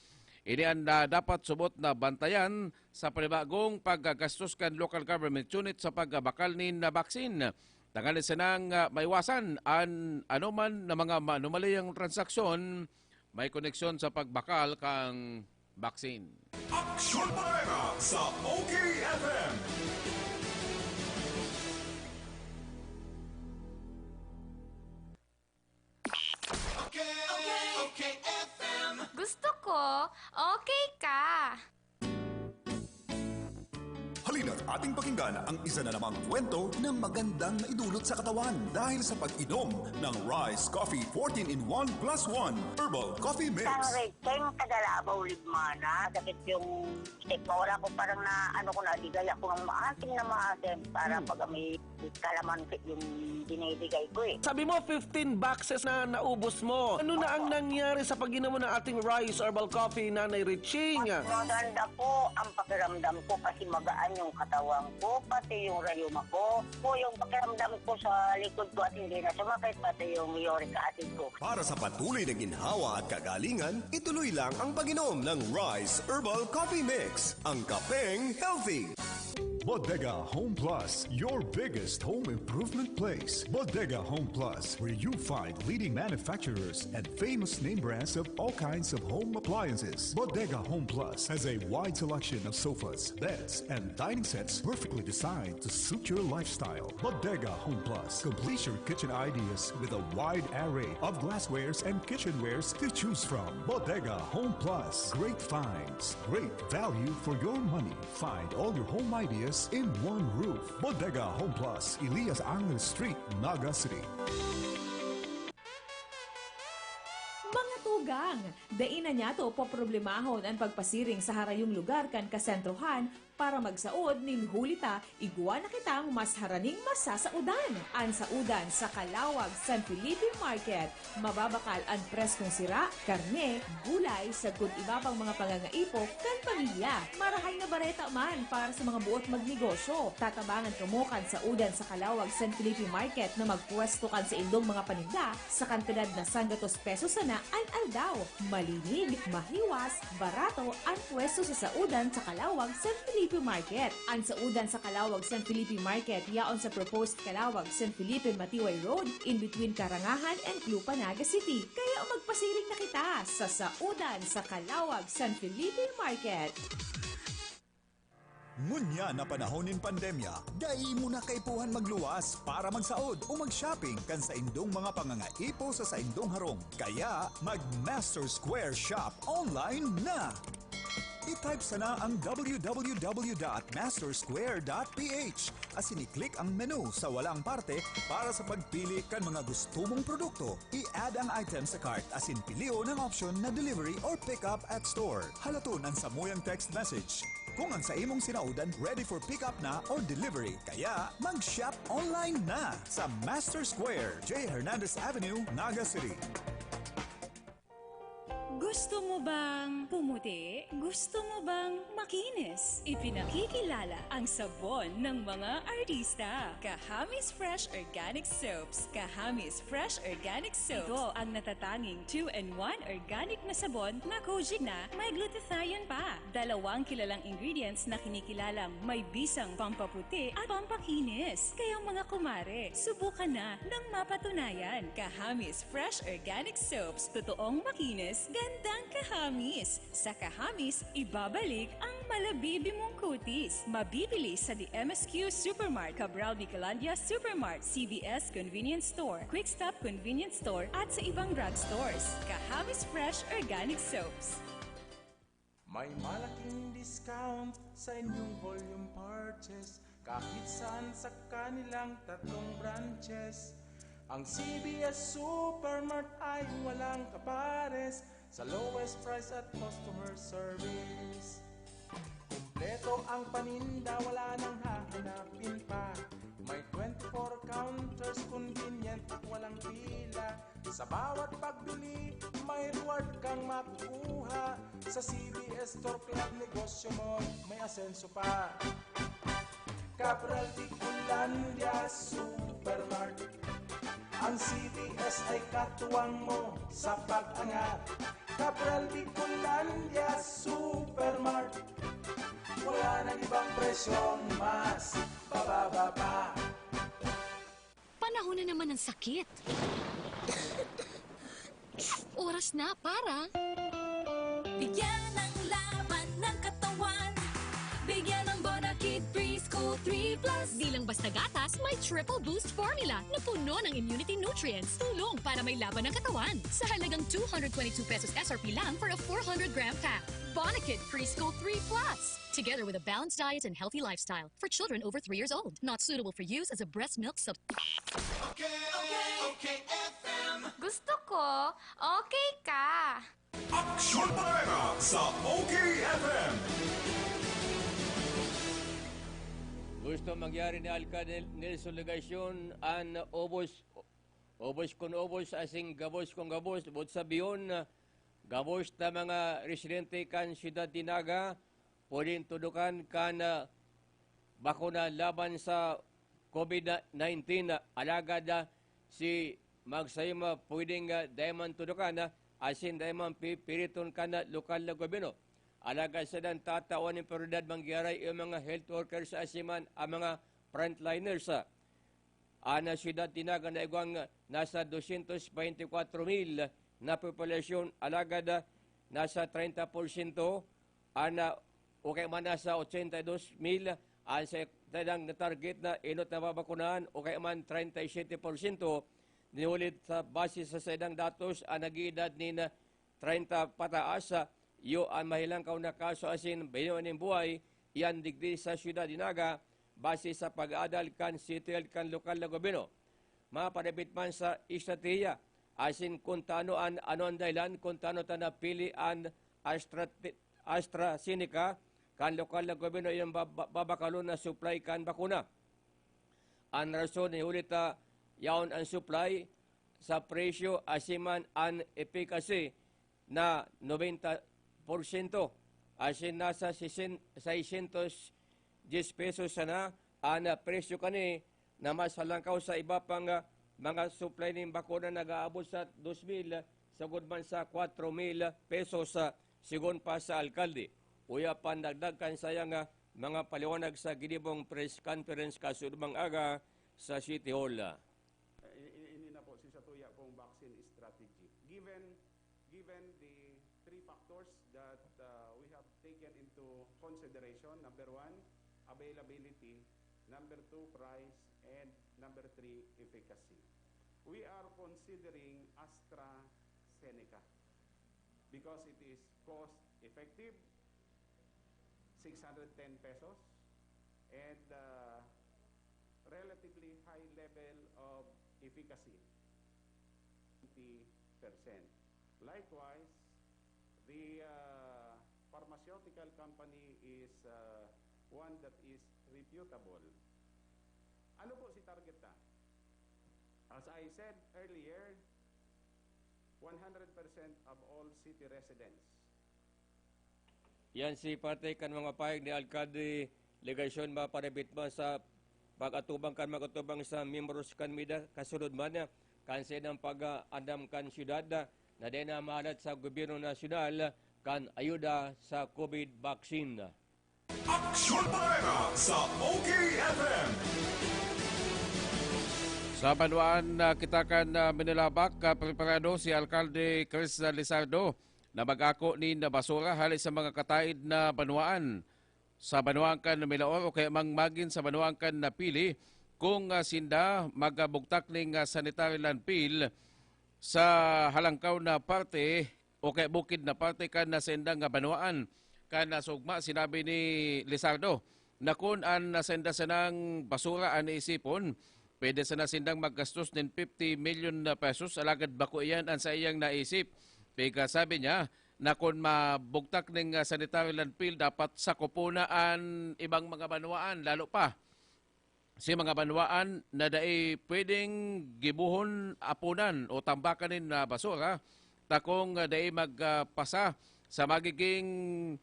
Ini ang dapat subot na bantayan sa panibagong paggastos kan local government unit sa pagbakal ni na baksin. Tangan sa nang maiwasan ang anuman na mga manumaliyang transaksyon may koneksyon sa pagbakal kang baksin. Aksyon Bareta sa OKFM. OKFM. Gusto ko, okay ka. Halina't ating pakinggan ang isa na namang kwento na magandang naidulot sa katawan dahil sa pag-inom ng Rice Coffee 14-in-1 plus 1 Herbal Coffee Mix. Kang Recheng, kadalabaw ligmana. Sakit yung stick mo. Wala ko parang na, ko na, digay ako ng maasim na maasim para pag may kalamansi yung dinibigay ko eh. Sabi mo, 15 boxes na naubos mo. Ano na ang nangyari sa pag-inom mo ng ating Rice Herbal Coffee, Nanay Recheng? Maganda po ang pakiramdam ko kasi magaan yung katawan ko, pati yung rayuma ko, yung pakiramdam ko sa likod ko at hindi na sumakit, pati yung uric acid ko. Para sa patuloy na ginhawa at kagalingan, ituloy lang ang pag-inom ng Rice Herbal Coffee Mix, ang kapeng healthy. Bodega Home Plus, your biggest home improvement place. Bodega Home Plus, where you find leading manufacturers and famous name brands of all kinds of home appliances. Bodega Home Plus has a wide selection of sofas, beds, and dining sets perfectly designed to suit your lifestyle. Bodega Home Plus completes your kitchen ideas with a wide array of glasswares and kitchenwares to choose from. Bodega Home Plus, great finds, great value for your money. Find all your home ideas in one roof. Bodega Home Plus, Elias Angel Street, Naga City. Mga tugang, dainan niya to poproblemahon ang pagpasiring sa harayong lugar kan kasentrohan para magsaod nin hulita, igwa na kitang mas haraning masasaudan. Ang saudan sa Kalawag San Felipe Market, mababakal ang preskong sira, karne, gulay, sagkod iba pang mga pangangaipo kan pamilya. Marahay na bareta man para sa mga buot magnegosyo. Tatabangan kamukan sa udan sa Kalawag San Felipe Market na magpwesto kan sa indong mga paninda sa kantidad na 100 pesos sana ang aldaw. Malinig, mahiwas, barato ang pwesto sa saudan sa Kalawag San Felipe Market. Ang saudan sa Kalawag San Felipe Market yaon sa proposed Kalawag San Felipe Matiway Road in between Karangahan and Clupa, Naga City. Kaya magpasiring na kita sa saudan sa Kalawag San Felipe Market. Ngunya na panahon ng pandemya, dai mo na kaipuhan magluwas para magsaod o mag-shopping kan sa indong mga pangangaipo sa indong harong. Kaya mag-Master Square Shop online na! I-type sana ang www.mastersquare.ph asin i-click ang menu sa walang parte para sa pagpili kan mga gusto mong produkto. I-add ang item sa cart asin pilio ng option na delivery or pick up at store. Halaton ang samuyang text message. Kung ang sa imong sinaudan ready for pick up na or delivery, kaya mag-shop online na sa Master Square, J. Hernandez Avenue, Naga City. Gusto mo bang pumuti? Gusto mo bang makinis? Ipinakikilala ang sabon ng mga artista. Kahamis Fresh Organic Soaps. Kahamis Fresh Organic Soaps. Ito ang natatanging 2-in-1 organic na sabon na kojic na may glutathione pa. 2 kilalang ingredients na kinikilalang may bisang pampaputi at pampakinis. Kaya mga kumare, subukan na ng mapatunayan. Kahamis Fresh Organic Soaps. Totoong makinis, gandang kahamis. Sa kahamis, ibabalik ang malabibi mong kutis. Mabibili sa The MSQ Supermart, Cabral Bicolandia Supermart, CVS Convenience Store, Quick Stop Convenience Store at sa ibang drugstores. Kahamis Fresh Organic Soaps. May malaking discount sa inyong volume purchase kahit saan sa kanilang 3 branches. Ang CVS Supermart ay walang kapares sa lowest price at customer service. Kumpleto ang paninda, wala nang hahanapin pa. May 24 counters, convenient at walang pila. Sa bawat pagbili, may reward kang makukuha. Sa CVS Store Club, negosyo mo may asenso pa. Cabral Bicolandia Supermart. Ang CVS ay katuwang mo sa pag-angat. Cabral Bicolandia Supermart. Wala nang ibang presyong mas bababa pa. Panahon na naman ng sakit. Oras na para bigyan ng laban ng katawan. Bigyan ng Bonakid Preschool 3+. Di lang basta gatas, may triple boost formula na puno ng immunity nutrients. Tulong para may laban ng katawan. Sa halagang 222 pesos SRP lang for a 400-gram pack. Bonakid Preschool 3 Plus. Together with a balanced diet and healthy lifestyle for children over 3 years old. Not suitable for use as a breast milk substitute. Okay, FM. Gusto ko, okay ka. Aksyon Bareta sa OKFM. Gusto mangyari ni Alcalde Nelson Legasyon an obos kon obos asing gabos kong gabos bot sa biyon gabos na mga residente kan Siyudad Dinaga pwedeng tudukan kan bakuna laban sa COVID-19 alagad si magsayma pwedeng dayman tudukan asin dayman piriton kan lokal na gobyerno. Alaga sa dan tatawan ng prioridad mangyaray yung mga health workers sa asiman ang mga frontliners. Ana Siyudad Dinaga na igwang nasa 224,000 na populasyon alagad nasa 30%, ana okay man nasa 82,000 ang sa tadang target na inot na babakunahan okay man 37%. Niulit sa base sa sedang datos ang nag-iedad ni na 30 pataas yo ang mahilangkaw na kaso asin bayon ng buhay iyan digdi sa Siyudad Dinaga base sa pag-aadal kan city kan lokal na gobyerno. Mapadabit man sa estratehiya asin kung tano ano ang dahilan kung tano ta napili ang AstraZeneca kan lokal na gobyerno iyang babakalon na supply kan bakuna. Ang rason ni ulit yaon ang supply sa presyo asiman ang efficacy na 90%. Asin nasa 610 pesos sana ang presyo kani na mas halangkaw sa iba pang mga supply ng bakuna nag-aabot sa 2,000 sagod man sa 4,000 pesos sigon pa sa alkalde. Uya pandagdag kan sayang mga paliwanag sa ginibong press conference kasudmang aga sa City Hall. Ini na po si Satuya pong vaccine strategy. Given the three factors that we have taken into consideration. Number 1, availability. Number 2, price. And number 3, efficacy. We are considering AstraZeneca because it is cost effective, 610 pesos, and relatively high level of efficacy, 20%. Likewise, the pharmaceutical company is one that is reputable. Ano po si target na? As I said earlier, 100% of all city residents. Yan si parte kan mga pahig ni Alcalde Legasyon maparabit man sa pag-atubang kan mag-atubang sa membros kan mida kasunod man kan ng pag-andam kan syudad na din na mahalat sa gobyerno nasyonal kan ayuda sa COVID vaccine. Aksyon Bareta sa OKFM. Sa Banuan, kita kan minilabak preparado si Alcalde Chris Lizardo na mag-ako ni na basura halis sa mga kataid na Banuan. Sa Banuan kan milaor o kaya mangmagin sa Banuan kan napili kung sinda magabugtak ning sanitary landfill sa halangkaw na parte o kaya bukid na parte kan na senda nga Banuan. Kan nasugma sinabi ni Lizardo na kung ang nasenda sanang basura ang isipon, pwede sana sindang maggastos ng 50 million pesos. Alagad bako iyan ang sa iyang naisip. Pega sabi niya na kung mabugtak ng sanitary landfill, dapat sakupo na ang ibang mga Banuan. Lalo pa, si mga Banuan na dai pwedeng gibuhon apunan o tambakanin na basura, takong dai magpasa sa magiging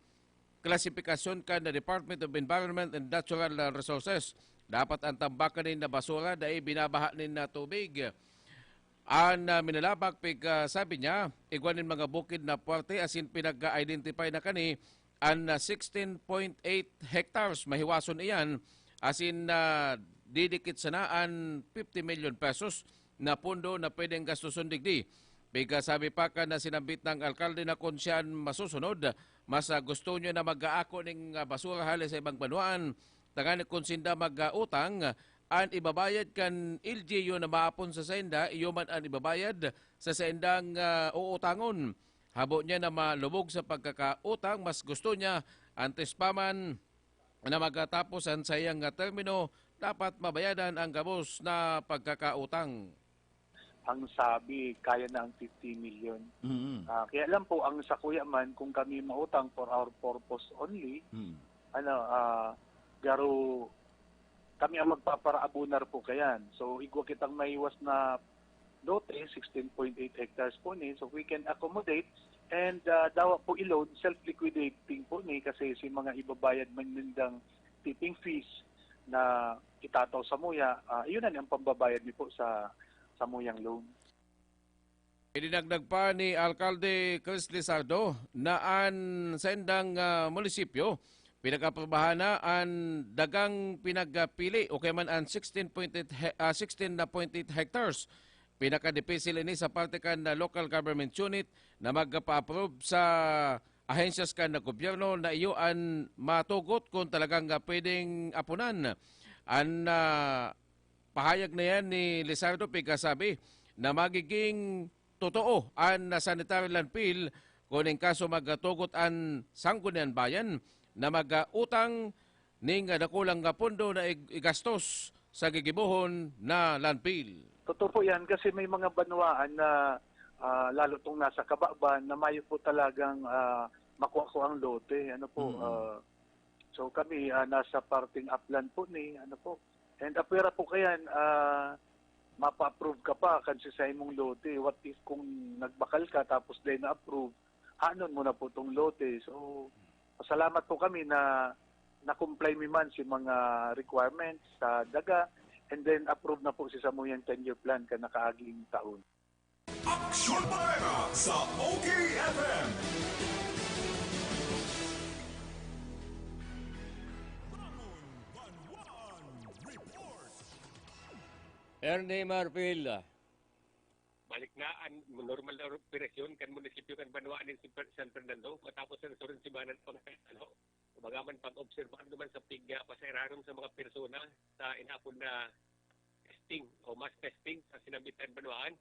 klasifikasyon kan na Department of Environment and Natural Resources. Dapat ang tambakanin na basura dahil binabaha na tubig. Ang minalabak sabi niya, igwanin mga bukid na parte asin pinag-identify na kani ang 16.8 hectares mahiwason iyan asin didikit sanaan 50 million pesos na pundo na pwedeng gastuson digdi. Biga sabi pa ka na sinambit ng alkalde na kung siyan masusunod, mas gusto nyo na mag-aako ng basura halis sa ibang Banuan. Tangan kung sinda mag-utang, ang ibabayad kan LGU na maapon sa senda, iyo man ang ibabayad sa sendang uutangon. habo niya na malubog sa pagkakautang, mas gusto niya antes pa man na magkatapos ang sayang nga termino, dapat mabayadan ang gabos na pagkakautang. Ang sabi, kaya na ang 50 million. Kaya lang po, ang sa kuya man, kung kami mautang for our purpose only, garo kami ang magpaparaabunar po kayan. So, igwa kitang maiwas na lote, 16.8 hectares po ni. So, we can accommodate and dawa po i-loan, self-liquidating po ni kasi si mga ibabayad man nindang tipping fees na itataw sa muya, yun na ang pambabayad ni po sa muyang loan. Idinagdag pa ni Alcalde Chris Lizardo na sa indang munisipyo, pinagkapabahana ang dagang pinagpili o kaya man ang 16.8 hectares. Pinakadepisil ini sa parte kan na local government unit na magpa-approve sa ahensyas kan na gobyerno na iyo ang matugot kung talagang pwedeng apunan. Ang pahayag na yan ni Lizardo Picasabi na magiging totoo ang sanitary landfill kung in kaso magtugot ang sanggunian bayan na mag-utang ning nakulang nga pondo na igastos sa gigibuhon na landfill. Totoo po yan kasi may mga banwaan na lalo tong nasa Kababan na mayo po talagang makuha ko ang lote. So kami nasa parting upland po ni and apera po kayan mapa-approve ka pa kasi sa imong lote. What if kung nagbakal ka tapos din na-approve, anon mo na po tong lote. So salamat po kami na na-comply mi man si mga requirements sa daga and then approve na po si Samuyang 10-year plan ka nakaaging taon. Aksyon Bareta sa Okfm. Ernie Marfil. Balik na ang normal na operasyon kan munisipyo kan Banwaan din si San Fernando matapos sa restoran si Banan bagaman pag-obserbahan naman sa pigya pasayranon sa mga persona sa inapon na testing o mass testing sa sinabitan Banwaan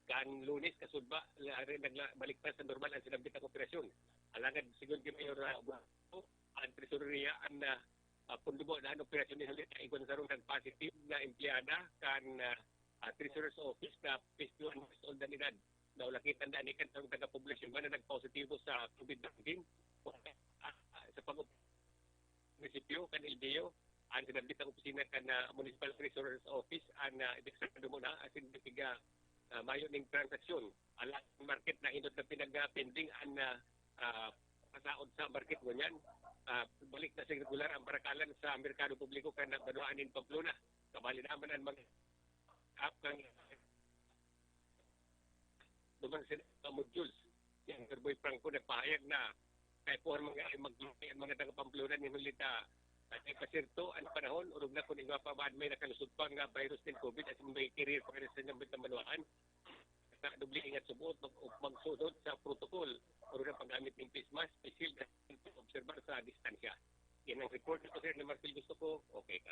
kan Lunes kasudba nagbalik na sa normal ang sinabitang operasyon. Alangad sigon kay Mayor ang tresoreria ang pundubo na ang operasyon ni Halita ikon sa ng positive na empleyada kan treasurer's office na 51 years old na edad na ulakitan na anikan sa taga-poblasyon man na nagpositibo sa COVID-19 sa pag-munisipyo kan LDO ang sinabitang opisina kan municipal treasurer's office ang ibigsaado mo na asin biga mayo ning transaksyon alang market na indot na pinag-pending ang pasaod sa market ngunyan. Balik na sa regular ang barakalan sa merkado publiko kan Banwaan in Pamplona. Kabali naman ang mga kang duman sa modules. Yang Terboy Franco nagpahayag na kahit po ang mga taga-Pamplona ni Hulita at ipasirto ang panahon urog na kung iba pa may nakalusot pa nga virus ng COVID at may career pa rin sa Banwaan. Dubli ingat subuot magsunod sa protocol o na paggamit ng face mask, special na obserbar sa distansya. Yan ang report ko sir na Marcel gusto ko, okay ka.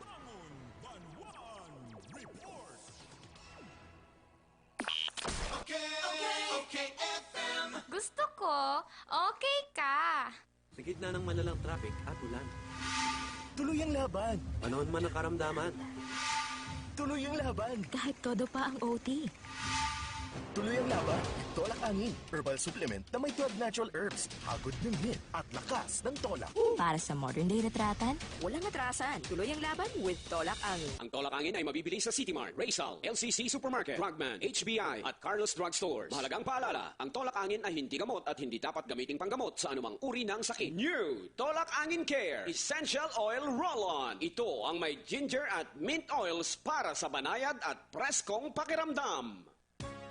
Bangon Report. Okay, FM. Gusto ko, okay ka. Sa gitna ng malalang traffic at ulan. Tuloy ang laban. Panahon man ang karamdaman. Tuloy ang laban. Kahit todo pa ang OT. Tuloy ang laban. Tolak Angin. Herbal supplement na may 12 natural herbs. Hagod ng hit at lakas ng tolak. Para sa modern day retratan, walang atrasan. Tuloy ang laban with Tolak Angin. Ang Tolak Angin ay mabibili sa City Mart, Raysal, LCC Supermarket, Frogman, HBI at Carlos Drug Stores. Mahalagang paalala, ang Tolak Angin ay hindi gamot at hindi dapat gamiting panggamot sa anumang uri ng sakit. New Tolak Angin Care Essential Oil Roll-On. Ito ang may ginger at mint oils para sa banayad at preskong pakiramdam.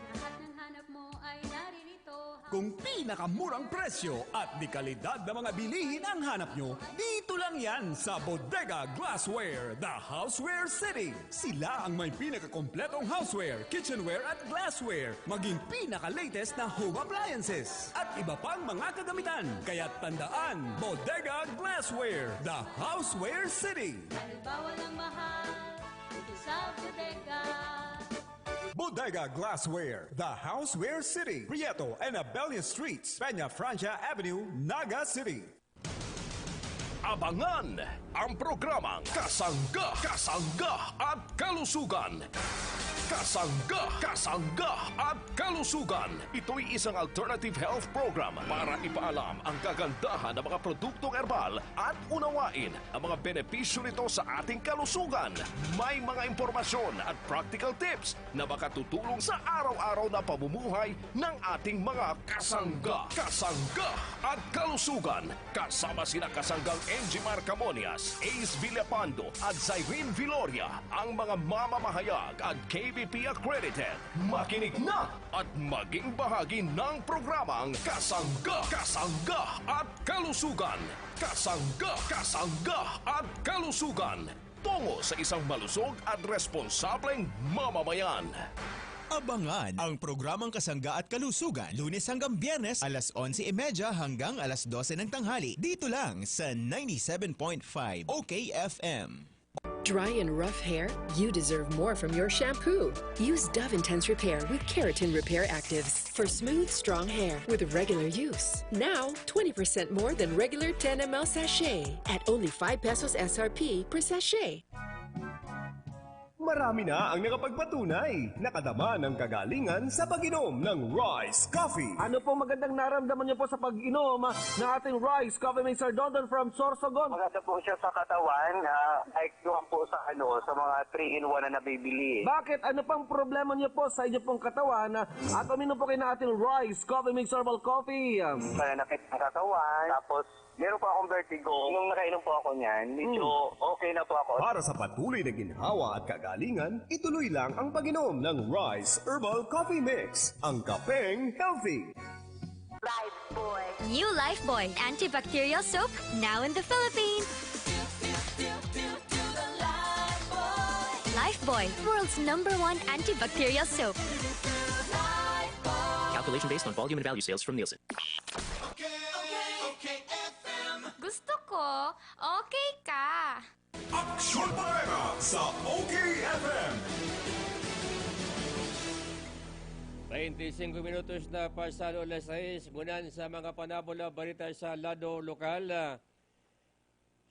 Lahat ng hanap mo ay naririto. Kung pinakamurang presyo at di kalidad na mga bilihin ang hanap nyo, dito lang yan sa Bodega Glassware, the Houseware City. Sila ang may pinakakompletong houseware, kitchenware at glassware, maging pinaka-latest na home appliances at iba pang mga kagamitan. Kaya tandaan, Bodega Glassware, the Houseware City. Dahil bawal ang mahal, dito sa bodega. Bodega Glassware, The Houseware City, Prieto and Abella Streets, Peña Francia Avenue, Naga City. Abangan ang programang Kasangga, Kasangga at Kalusugan. Kasangga, Kasangga at Kalusugan. Ito'y isang alternative health program para ipaalam ang kagandahan ng mga produktong herbal at unawain ang mga benepisyo nito sa ating kalusugan. May mga impormasyon at practical tips na makatutulong sa araw-araw na pamumuhay ng ating mga kasangga. Kasangga at Kalusugan. Kasama sina kasanggang Angie Marcamonias, Ace Villapando at Zyrene Viloria, ang mga mamamahayag at KBP accredited. Makinig na at maging bahagi ng programang Kasangga, Kasangga at Kalusugan. Kasangga, Kasangga at Kalusugan. Tungo sa isang malusog at responsableng mamamayan. Abangan ang programang Kasangga at Kalusugan, Lunes hanggang Biyernes, alas 11:30 hanggang alas 12 ng tanghali. Dito lang sa 97.5 OKFM. Dry and rough hair? You deserve more from your shampoo. Use Dove Intense Repair with Keratin Repair Actives for smooth, strong hair with regular use. Now, 20% more than regular 10 ml sachet at only 5 pesos SRP per sachet. Marami na ang nakapagpatunay. Nakadama ng kagalingan sa pag-inom ng Rice Coffee. Ano pong magandang naramdaman niyo po sa pag-inom ng ating Rice Coffee Mixer Dondon from Sorsogon? Maganda po siya sa katawan, like doon po sa mga 3-in-1 na nabibili. Bakit? Ano pang problema niyo po sa inyo pong katawan at uminom po kayo ng ating Rice Coffee Mixer Coffee? Pananakit ng katawan, tapos meron po akong vertigo. Nung nakainom po ako niyan, medyo okay na po ako. Para sa patuloy na ginhawa at kagalingan, ituloy lang ang pag-inom ng Rice Herbal Coffee Mix. Ang kapeng healthy. Lifebuoy. New Lifebuoy antibacterial soap now in the Philippines. Lifebuoy, world's #1 antibacterial soap. Calculation based on volume and value sales from Nielsen. Gusto ko, okay ka. Aksyon Bareta sa OKFM. 25 minutos na pasado alas 6, ngunan sa mga panabola balita sa lado lokal.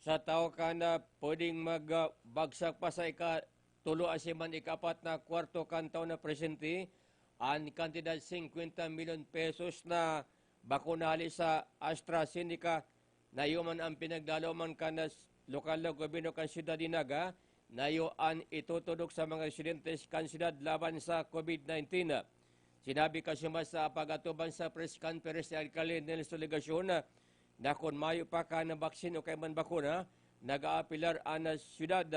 Sa tao ka na pwedeng magbagsak pa sa ika-4 na kwarto kantaw na presente, ang kantidad 50 milyon pesos na bakunali sa AstraZeneca na yuman ang pinagdaloman ka na lokal na gobyerno kan Siyudad Dinaga na yuan itutudok sa mga residentes kan siyudad laban sa COVID-19. Sinabi kasi mas sa pag-atuban sa press conference ni Alcalde Nelson Legasyon na kung mayo pa ka na baksin o kay man bakuna, nag-aapilar ang siyudad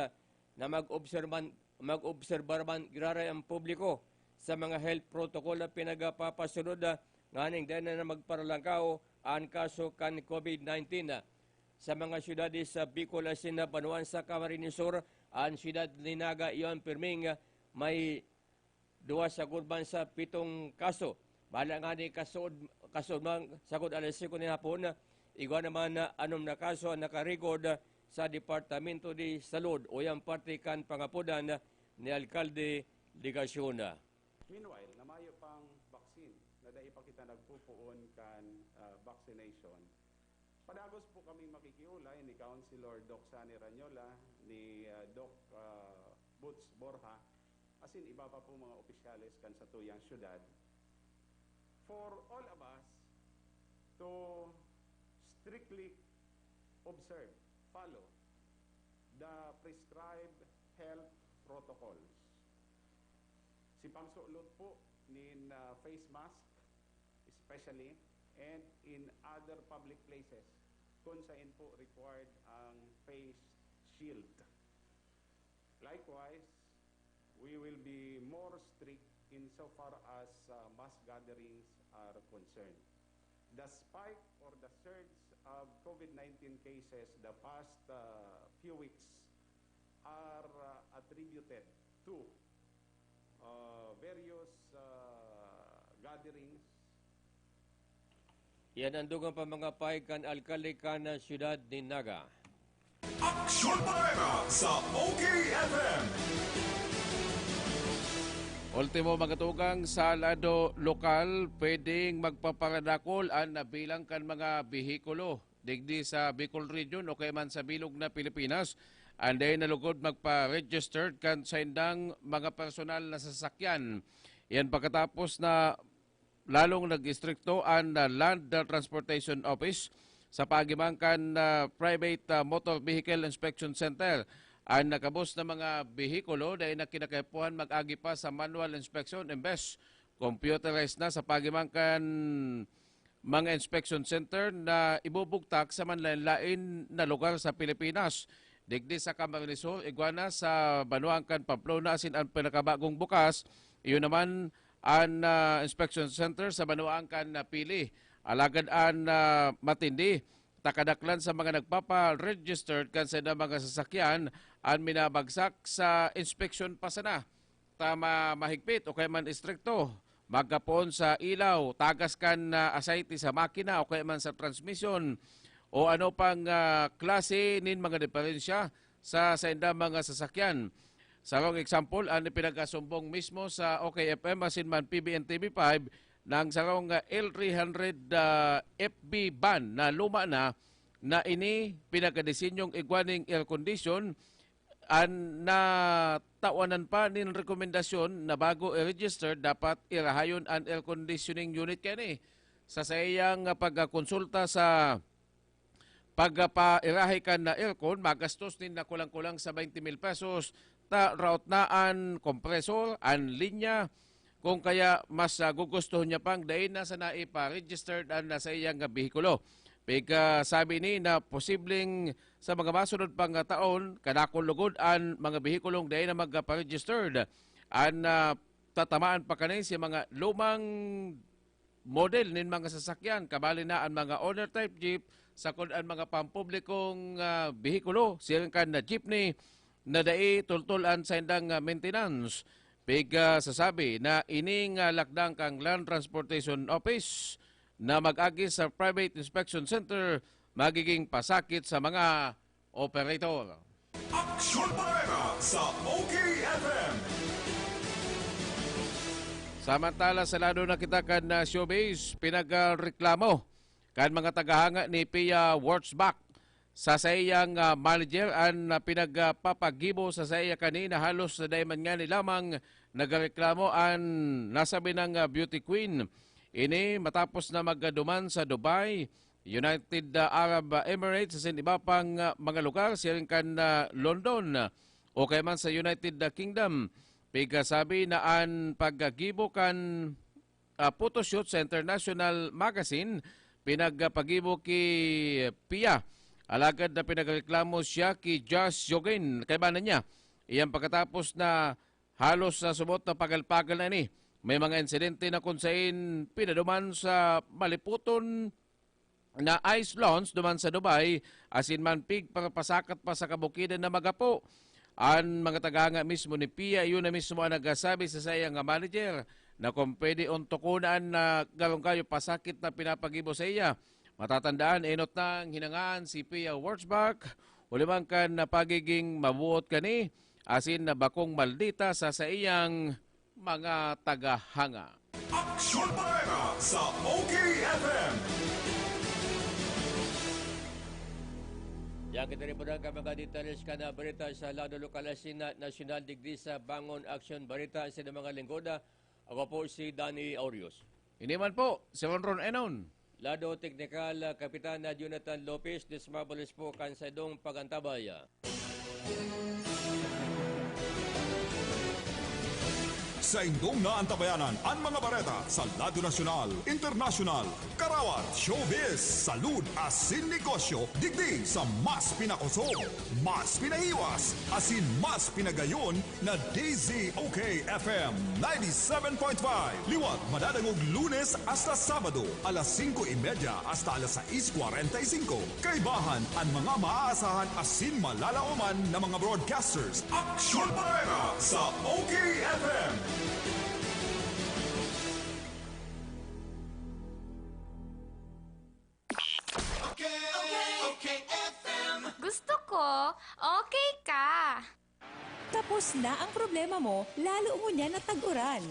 na mag-obserbar man graray ang publiko sa mga health protocol na pinagapapasunod nganing dahil na magparalangkaw ang kaso kan COVID-19 sa mga siyudades sa Bicol, Asin, Banuan sa Camarines Sur, ang siyudad ni Naga iyon pirming may 2 sa gurban sa 7 kaso. Bala nga ni kasod sagod alas 5 ni hapon, igwa naman na anom na kaso ang nakarigod sa Departamento de Salud o yung parte kan pangapudan ni Alcalde Legasyon. Meanwhile, namayo pang vaccine na dahil pa kita nagpupuon kan vaccination. Padagos po kami makikiulay ni Councilor Doc Sani Ranyola, ni Doc Boots Borja, asin iba pa po mga opisyales kan sa tuyang syudad, for all of us to strictly observe, follow the prescribed health protocols. Si pangsulot po nin face mask, especially, and in other public places, kung saan po required ang face shield. Likewise, we will be more strict insofar as mass gatherings are concerned. The spike or the surge of COVID-19 cases the past few weeks are attributed to various gatherings. Yan ang dugang pa mga pahig kan alkalde kan na siyudad ni Naga. Aksyon Bareta sa OKFM. Ultimo mga tugang sa lado lokal, pwedeng magpaparadakol ang nabilang kan mga bihikulo digdi sa Bicol Region o kaya man sa bilog na Pilipinas. Anday nalugod magpa-registered kan sa indang mga personal na sasakyan. Yan pagkatapos na lalong nag-istrikto ang Land Transportation Office sa pagimangkan Private Motor Vehicle Inspection Center. Ang nakabos na mga behikulo dahil na kinakaipuhan mag-agi pa sa manual inspection imbes computerized na sa pagimangkan mga inspection center na ibubugtak sa manlain na lugar sa Pilipinas. Digdi sa Camarines Sur, Iguana sa Banuangkan, Pamplona, asin ang pinakabagong bukas. Iyon naman ang inspection center sa Banuangkan na Pili. Alagad ang matindi. Takadaklan sa mga nagpapa-registered kan sa mga sasakyan ang minabagsak sa inspection pasana. Tama mahigpit o kaya man istrikto. Magkapon sa ilaw, tagas kan asayte sa makina o kaya man sa transmission o ano pang klase nin mga diferensya sa inda mga sasakyan. Sa long example, ang pinagkasumbong mismo sa Okfm asin man PBN TV5 ng sarong L300 FB van na luma na ini pinakadisenyong igwaning air condition na tawanan pa nin rekomendasyon na bago i-register dapat irahayon ang air conditioning unit kani. Sa sayang pagkonsulta sa pagpairahay kan na aircon, magastos din na kulang-kulang sa 20,000 pesos ta route na ang kompresor, ang linya. Kung kaya mas gugustuhan niya pang dahil nasa naipa-registered ang nasa iyang behikulo. Pagka sabi ni na posibleng sa mga masunod pang taon, kanakulugod ang mga behikulong dahil na magpa-registered. Ang tatamaan pa kanin si mga lumang model nin mga sasakyan. Kabali na ang mga owner type jeep, sakod ang mga pampublikong behikulo, silang kan na jeepney, na dai tultulan sa indang maintenance. Sasabi na ining lakdang kang Land Transportation Office na mag-agi sa Private Inspection Center magiging pasakit sa mga operator. Aksyon Bareta sa OKFM. Samantala sa lado na kita kan na showbiz, pinagreklamo kan mga tagahanga ni Pia Wurzbach sa sayang manager ang pinagpapagibo sa saya kanina halos sa dayman nga ni lamang nagareklamo ang nasabi ng beauty queen. Ini matapos na magduman sa Dubai, United Arab Emirates sa iba pang mga lugar, siring kan London o kaya man sa United Kingdom. Sabi na ang paggibo kan photoshoot sa International Magazine, pinagpagibo ki Pia. Alagad na pinagreklamo siya kay Josh Jogin, kaibanan niya. Iyan pagkatapos na halos sa subot na pagal-pagal na ni. May mga insidente na kung saan pinaduman sa maliputon na ice launch duman sa Dubai, asin man pig para pasakat pa sa kabukidan na magapo. Ang mga tagahanga mismo ni Pia, yun na mismo ang nagsasabi sa sayang manager na kung pwede untukunan na galong kayo pasakit na pinapagibo sa iya. Matatandaan, enot nang hinangaan si Pia Wurzbach, ulimang kan na pagiging mabuot kani, asin na bakong maldita sa iyang mga tagahanga. Aksyon Bareta sa OKFM. Yang kita ribudan ka mga details ka na berita sa lado lokal asin nasyonal digdi sa Bangon Aksyon Bareta sa mga linggoda. Ako po si Danny Aurios. Ini man po, si Ron Enon. Lado Teknikal, Kapitan na Jonathan Lopez, dismabalis po kansadong pagantabaya. Sa indong naantabayanan ang mga bareta sa lado nasyonal, internasyonal, karawat, showbiz, salud, asin negosyo, digdi sa mas pinakusog, mas pinahiwas, asin mas pinagayon na DZOK FM 97.5. Liwat madadangog Lunes hasta Sabado, alas 5:30 hasta alas 6:45. Kaibahan ang mga maaasahan asin malalauman na mga broadcasters. Aksyon Bareta sa OKFM. Gusto ko, okay ka. tapos na ang problema mo, lalo mo niya nataguran.